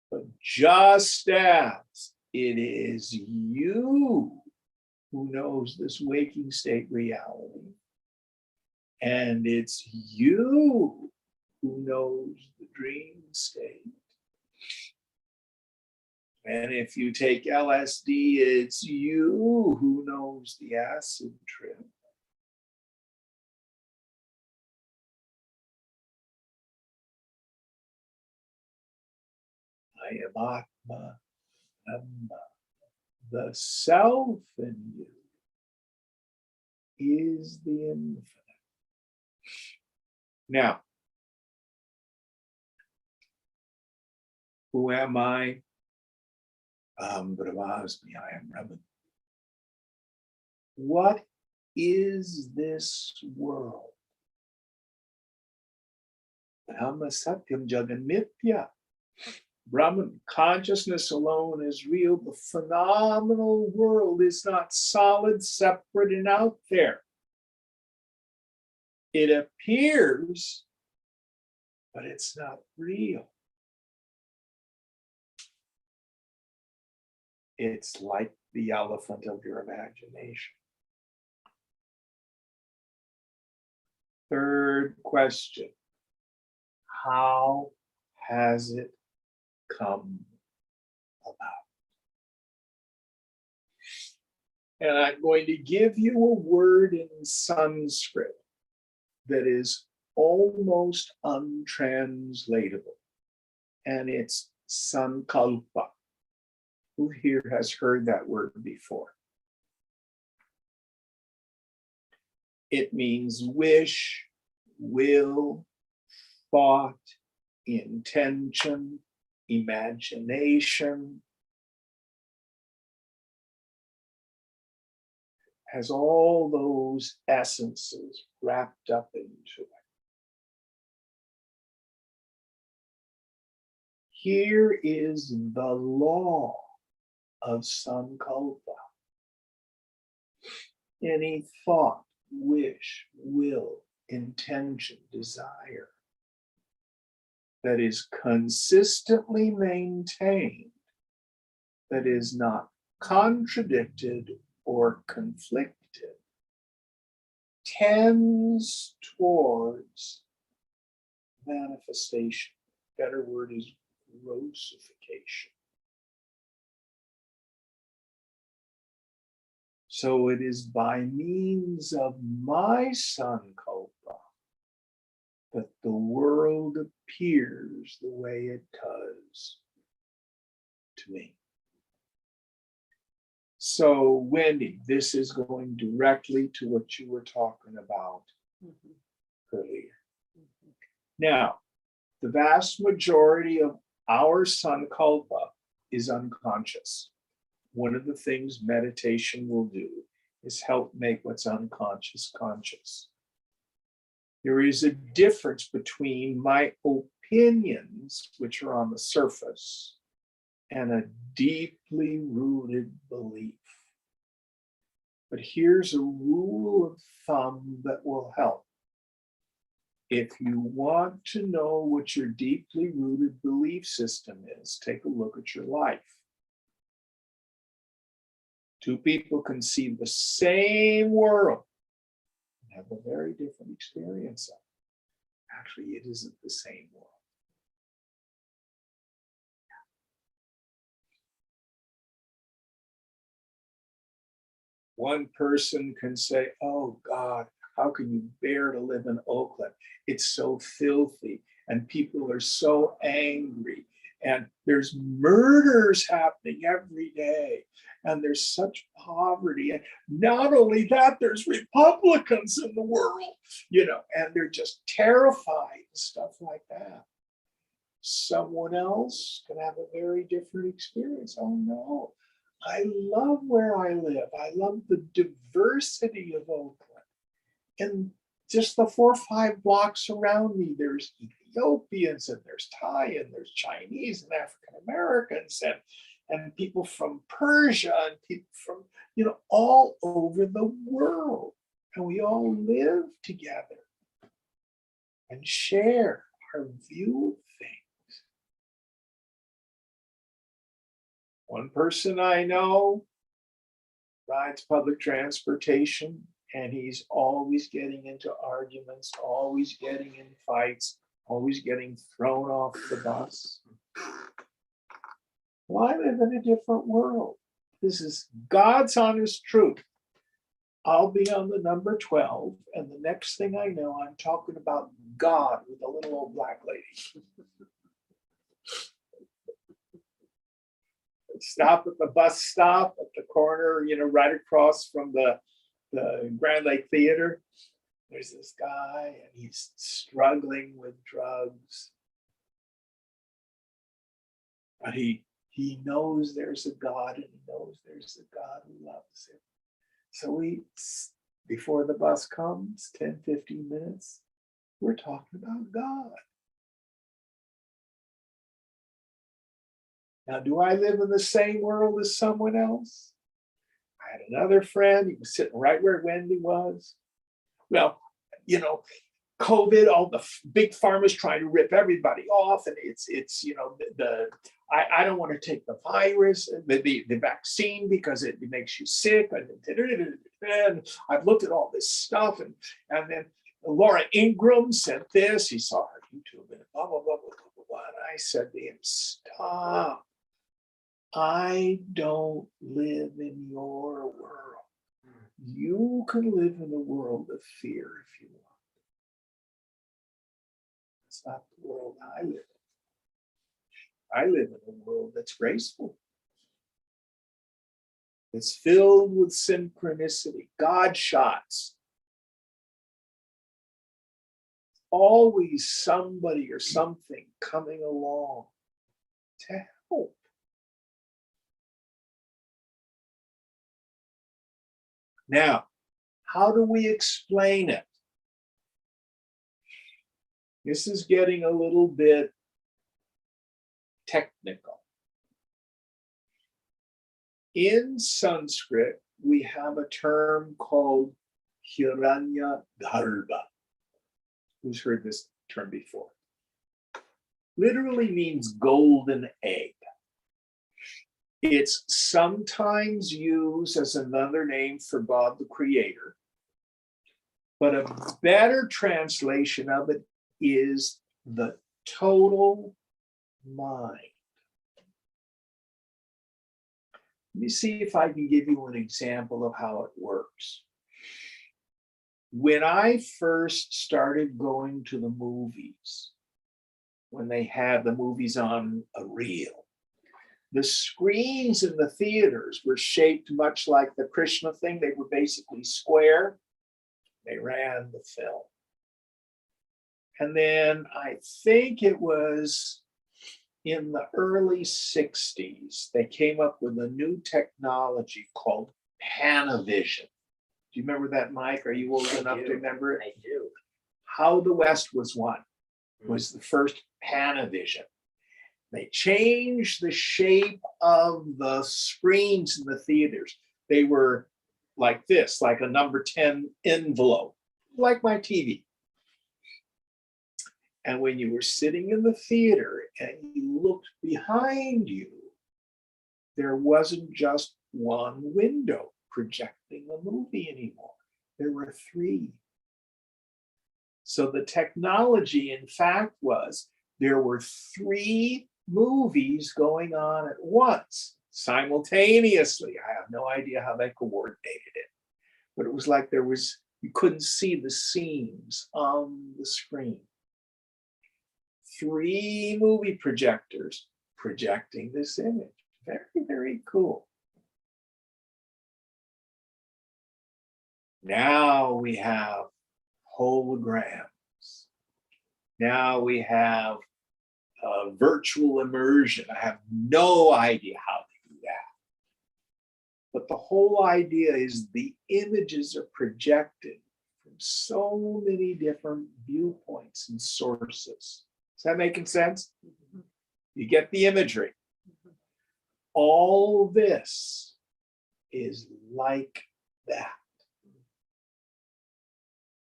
But just as it is you who knows this waking state reality, and it's you who knows the dream state. And if you take LSD, it's you who knows the acid trip. I am Atma Brahma. The self in you is the infinite. Now, who am I? Brahmasmi, I am Brahman. What is this world? Brahma Satyam Jagan Mithya. Brahman consciousness alone is real. The phenomenal world is not solid, separate, and out there. It appears, but it's not real. It's like the elephant of your imagination. Third question, how has it come about? And I'm going to give you a word in Sanskrit that is almost untranslatable, and it's sankalpa. Who here has heard that word before? It means wish, will, thought, intention, imagination. Has all those essences wrapped up into it. Here is the law of Sankalpa. Any thought, wish, will, intention, desire that is consistently maintained, that is not contradicted or conflicted, tends towards manifestation. Better word is grossification. So it is by means of my Sankalpa that the world appears the way it does to me. So, Wendy, this is going directly to what you were talking about earlier. Now, the vast majority of our Sankalpa is unconscious. One of the things meditation will do is help make what's unconscious conscious. There is a difference between my opinions, which are on the surface, and a deeply rooted belief. But here's a rule of thumb that will help. If you want to know what your deeply rooted belief system is, take a look at your life. Two people can see the same world and have a very different experience of it. Actually, it isn't the same world. One person can say, oh God, how can you bear to live in Oakland? It's so filthy and people are so angry and there's murders happening every day and there's such poverty. And not only that, there's Republicans in the world, and they're just terrified and stuff like that. Someone else can have a very different experience. Oh no, I love where I live. I love the diversity of Oakland. And just the 4 or 5 blocks around me, there's Ethiopians and there's Thai and there's Chinese and African Americans and people from Persia and people from, all over the world. And we all live together and share our view of things. One person I know rides public transportation and he's always getting into arguments, always getting in fights, always getting thrown off the bus. Well, I live in a different world. This is God's honest truth. I'll be on the number 12, and the next thing I know, I'm talking about God with a little old black lady. Stop at the bus stop at the corner, right across from the Grand Lake Theater. There's this guy, and he's struggling with drugs. But he knows there's a God, and he knows there's a God who loves him. So before the bus comes, 10, 15 minutes, we're talking about God. Now, do I live in the same world as someone else? I had another friend, he was sitting right where Wendy was. Well, COVID, all the big pharma's trying to rip everybody off, and it's I don't want to take the virus, the vaccine, because it makes you sick. And I've looked at all this stuff, and then Laura Ingraham said this. He saw her YouTube and blah blah blah blah blah blah. And I said to him, "Stop! I don't live in your world. You can live in a world of fear if you want. It's not the world I live in. I live in a world that's graceful. It's filled with synchronicity, God shots. Always somebody or something coming along to help. Now, how do we explain it? This is getting a little bit technical. In Sanskrit, we have a term called Hiranya Garbha. Who's heard this term before? Literally means golden egg. It's sometimes used as another name for God the Creator, but a better translation of it is the total mind. Let me see if I can give you an example of how it works. When I first started going to the movies, when they had the movies on a reel, the screens in the theaters were shaped much like the Krishna thing. They were basically square. They ran the film. And then I think it was in the early 60s, they came up with a new technology called Panavision. Do you remember that, Mike? Are you old enough to remember it? I do. How the West Was Won was the first Panavision. They changed the shape of the screens in the theaters. They were like this, like a number 10 envelope, like my TV. And when you were sitting in the theater and you looked behind you, there wasn't just one window projecting a movie anymore. There were 3. So the technology, in fact, was there were 3 movies going on at once, simultaneously. I have no idea how they coordinated it, but it was like you couldn't see the scenes on the screen. 3 movie projectors projecting this image. Very, very cool. Now we have holograms. Now we have virtual immersion. I have no idea how to do that. But the whole idea is the images are projected from so many different viewpoints and sources. Is that making sense? You get the imagery. All this is like that.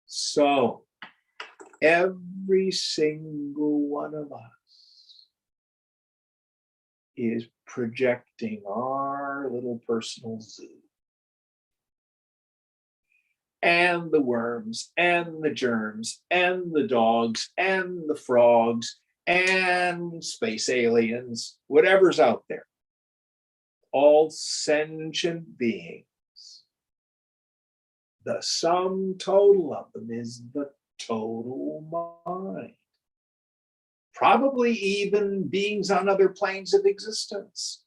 So every single one of us is projecting our little personal zoo. And the worms, and the germs, and the dogs, and the frogs, and space aliens, whatever's out there. All sentient beings. The sum total of them is the total mind. Probably even beings on other planes of existence.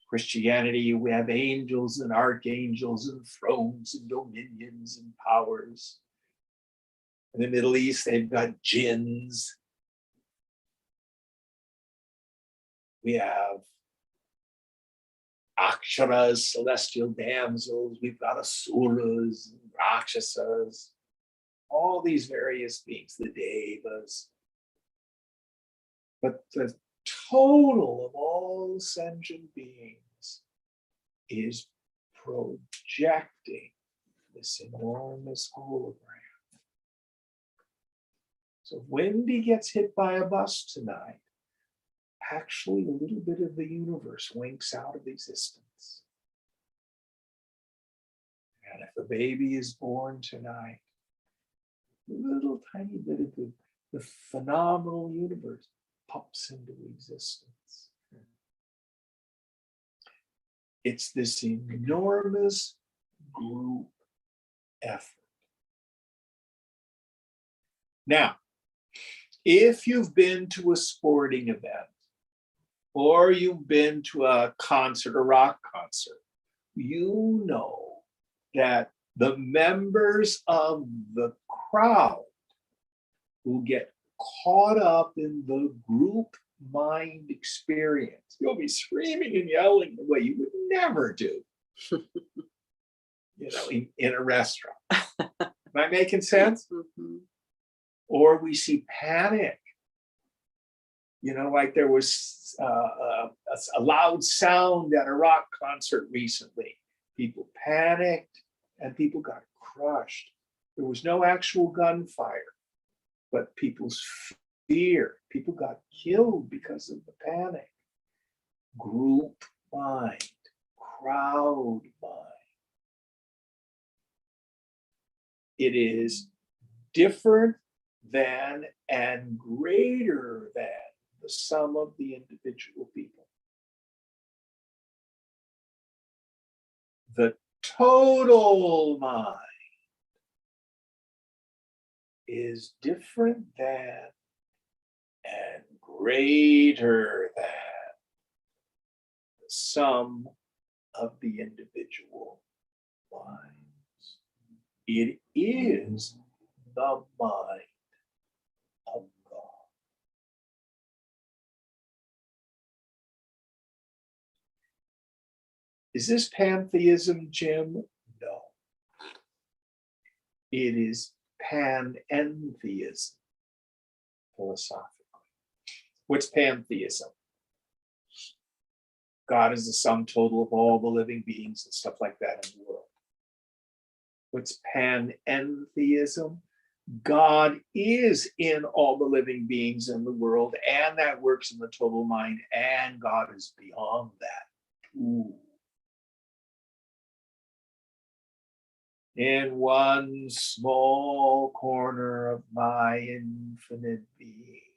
Christianity, we have angels and archangels and thrones and dominions and powers. In the Middle East, they've got jinns. We have aksharas, celestial damsels. We've got asuras, and rakshasas, all these various beings, the devas. But the total of all sentient beings is projecting this enormous hologram. So if Wendy gets hit by a bus tonight, actually a little bit of the universe winks out of existence. And if a baby is born tonight, a little tiny bit of the phenomenal universe pops into existence. It's this enormous group effort. Now, if you've been to a sporting event, or you've been to a concert, a rock concert, you know that the members of the crowd who get caught up in the group mind experience, you'll be screaming and yelling the way you would never do, in a restaurant. Am I making sense? Mhm. Or we see panic. Like there was a loud sound at a rock concert recently. People panicked and people got crushed. There was no actual gunfire, but people's fear, people got killed because of the panic. Group mind, crowd mind. It is different than and greater than the sum of the individual people. The total mind is different than and greater than the sum of the individual minds. It is the mind of God. Is this pantheism, Jim? No. It is panentheism, philosophically. What's pantheism? God is the sum total of all the living beings and stuff like that in the world. What's panentheism? God is in all the living beings in the world, and that works in the total mind, and God is beyond that. Ooh. In one small corner of my infinite being,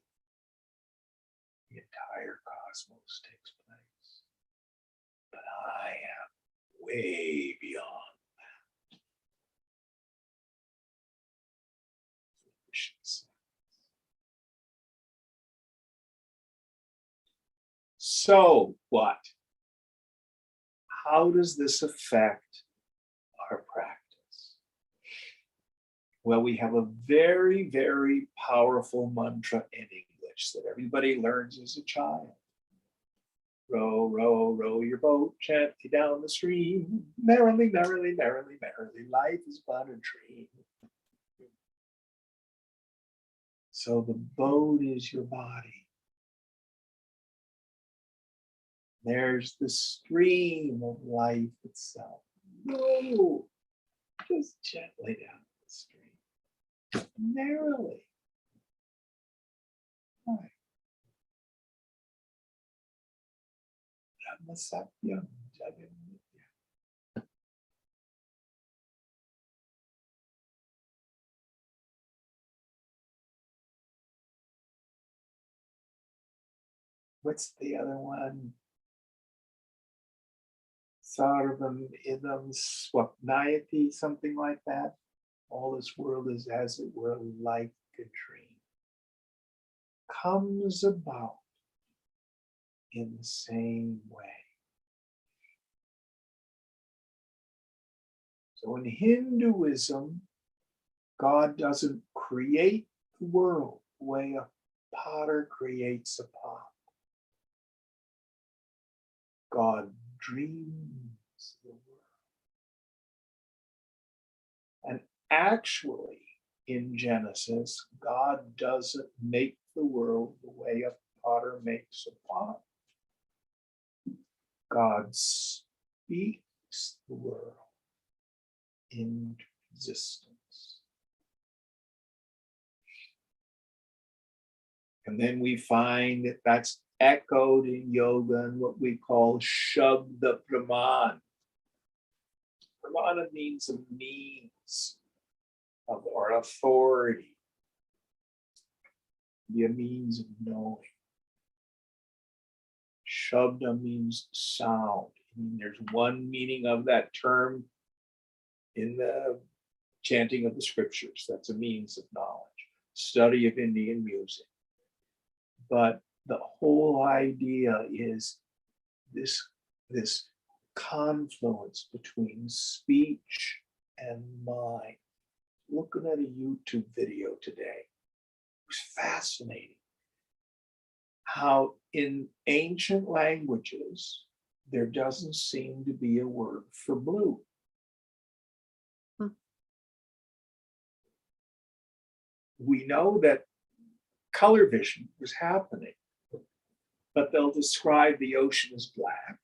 the entire cosmos takes place. But I am way beyond that. So what? How does this affect our practice? Well, we have a very, very powerful mantra in English that everybody learns as a child. Row, row, row your boat gently down the stream. Merrily, merrily, merrily, merrily, life is but a dream. So the boat is your body. There's the stream of life itself. Row just gently down the stream. Merrily. Right. Brahmasatyam Jagannathya. What's the other one? Sarvam idam swapnayati, something like that. All this world is, as it were, like a dream. Comes about in the same way. So in Hinduism, God doesn't create the world the way a potter creates a pot. God dreams the world. And actually, in Genesis, God doesn't make the world the way a potter makes a pot. God speaks the world into existence. And then we find that that's echoed in yoga and what we call Shabda Praman. Pramana means a means of or authority. Be a means of knowing. Shabda means sound. I mean, there's one meaning of that term in the chanting of the scriptures. That's a means of knowledge. Study of Indian music. But the whole idea is this confluence between speech and mind. Looking at a YouTube video today, it was fascinating how in ancient languages there doesn't seem to be a word for blue. We know that color vision was happening, but they'll describe the ocean as black.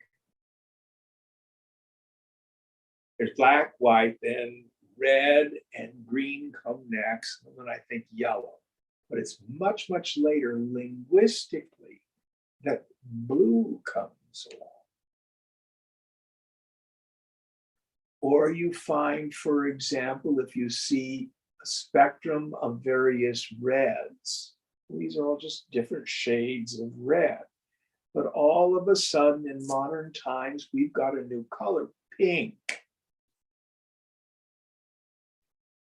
There's black, white, then red and green come next, and then I think yellow. But it's much, much later linguistically that blue comes along. Or you find, for example, if you see a spectrum of various reds, these are all just different shades of red. But all of a sudden in modern times, we've got a new color, pink.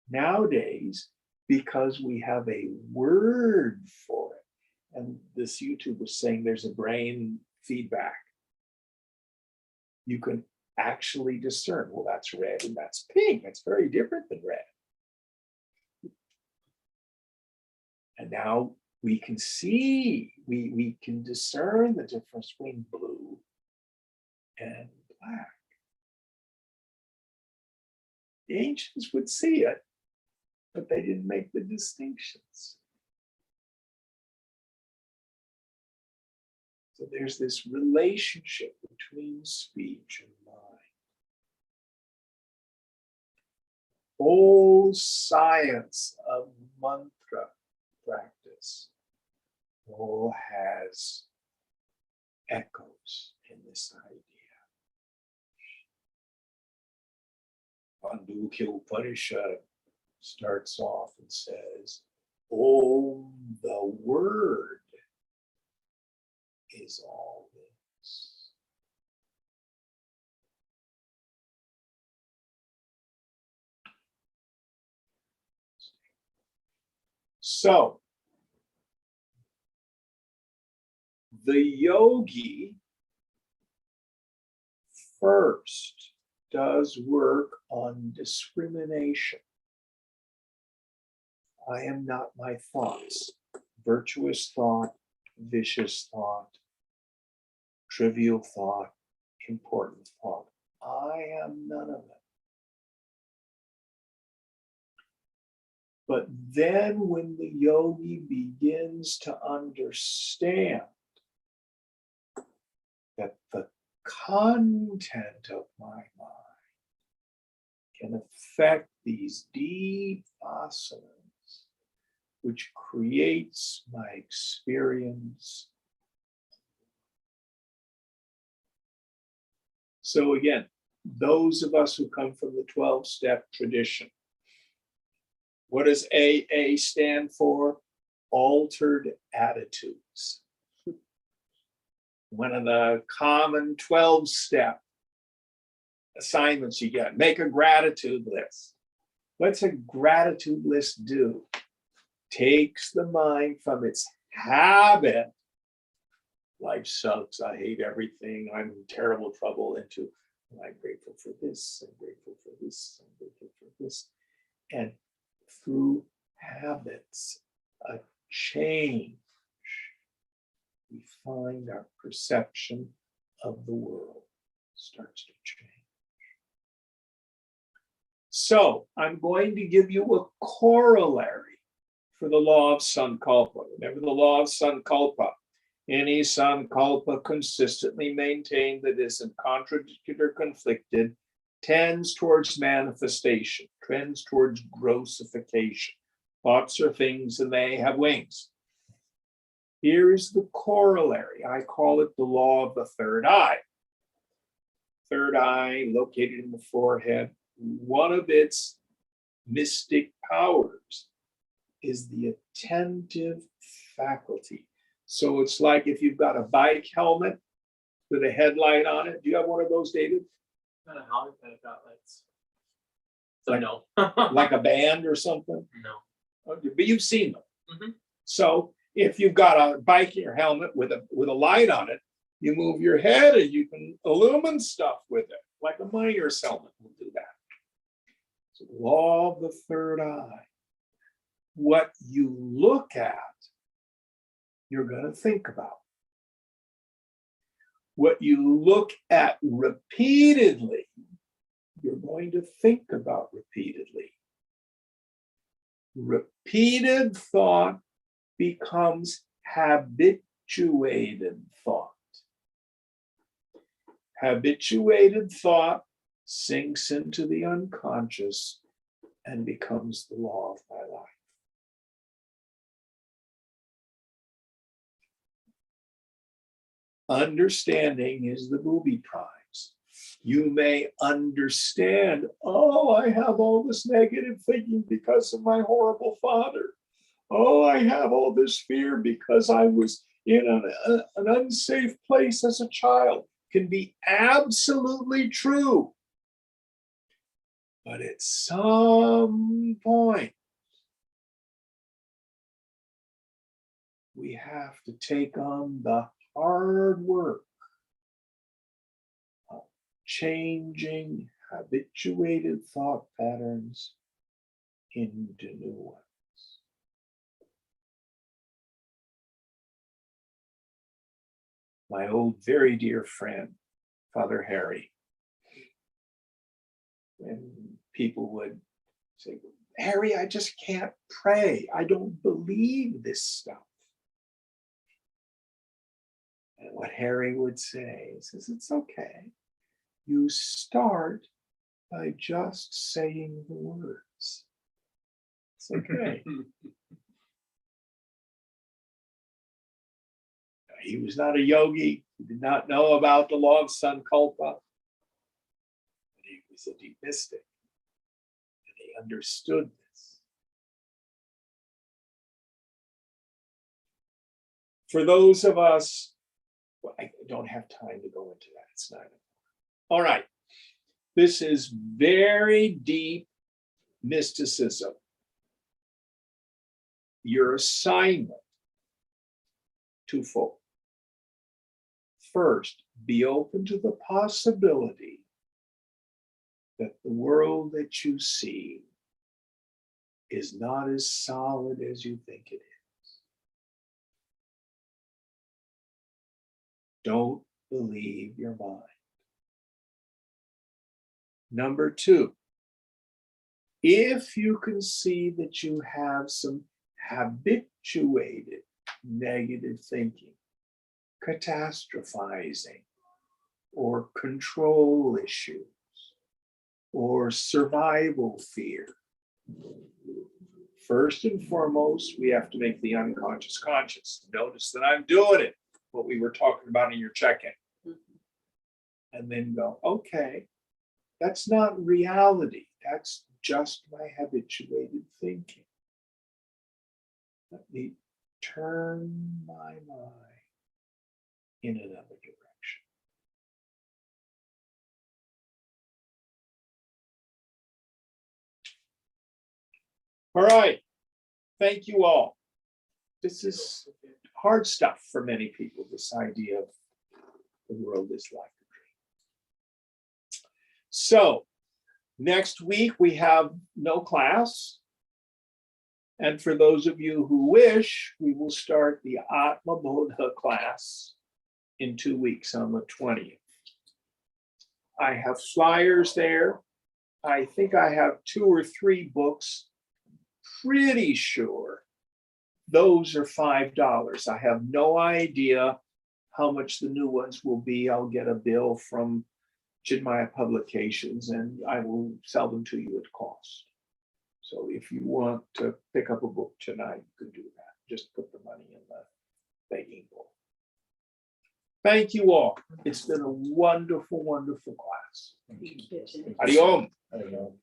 Nowadays, because we have a word for it, and this YouTube was saying there's a brain feedback, you can actually discern, well, that's red and that's pink. That's very different than red. And now we can see, we can discern the difference between blue and black. The ancients would see it, but they didn't make the distinctions. So there's this relationship between speech and mind. Whole science of mantra practice all has echoes in this idea. Mandukya Upanishad starts off and says, Om, the word is all this. So, the yogi first does work on discrimination. I am not my thoughts. Virtuous thought, vicious thought, trivial thought, important thought. I am none of it. But then when the yogi begins to understand that the content of my mind can affect these deep asanas, which creates my experience. So again, those of us who come from the 12-step tradition, what does AA stand for? Altered attitudes. One of the common 12-step assignments you get, make a gratitude list. What's a gratitude list do? Takes the mind from its habit, life sucks, I hate everything, I'm in terrible trouble, into I'm grateful for this, I'm grateful for this, I'm grateful for this. And through habits, a change, we find our perception of the world starts to change. So I'm going to give you a corollary for the law of sankalpa. Remember the law of sankalpa. Any sankalpa consistently maintained that isn't contradicted or conflicted tends towards manifestation, trends towards grossification. Thoughts are things and they have wings. Here's the corollary. I call it the law of the third eye. Third eye located in the forehead. One of its mystic powers is the attentive faculty. So it's like if you've got a bike helmet with a headlight on it. Do you have one of those, David? Not a helmet, but I've got lights. So Like- no. Like a band or something? No. But you've seen them. Mhm. So if you've got a bike in your helmet with a light on it, you move your head and you can illumine stuff with it, like a miner's helmet will do that. So the law of the third eye. What you look at, you're going to think about. What you look at repeatedly, you're going to think about repeatedly. Repeated thought becomes habitual habituated thought. Habituated thought sinks into the unconscious and becomes the law of my life. Understanding is the booby prize. You may understand, oh, I have all this negative thinking because of my horrible father. Oh, I have all this fear because I was in an unsafe place as a child. Can be absolutely true. But at some point, we have to take on the hard work of changing habituated thought patterns into new ones. My old, very dear friend, Father Harry, when people would say, Harry, I just can't pray. I don't believe this stuff. And what Harry would say is, it's okay. You start by just saying the words. It's okay. He was not a yogi. He did not know about the law of Sankalpa. But he was a deep mystic. And he understood this. For those of us, well, I don't have time to go into that. It's not. All right. This is very deep mysticism. Your assignment, twofold. First, be open to the possibility that the world that you see is not as solid as you think it is. Don't believe your mind. Number two, if you can see that you have some habituated negative thinking, catastrophizing, or control issues, or survival fear. First and foremost, we have to make the unconscious conscious. Notice that I'm doing it, what we were talking about in your check-in. And then go, okay, that's not reality. That's just my habituated thinking. Let me turn my mind in another direction. All right. Thank you all. This is hard stuff for many people, this idea of the world is like a dream. So next week we have no class. And for those of you who wish, we will start the Atma Bodha class in 2 weeks on the 20th. I have flyers there. I think I have 2 or 3 books. Pretty sure those are $5. I have no idea how much the new ones will be. I'll get a bill from Chinmaya Publications and I will sell them to you at cost. So if you want to pick up a book tonight, you can do that. Just put the money in the begging bowl. Thank you all. It's been a wonderful, wonderful class. Thank you. Hariom. I don't know.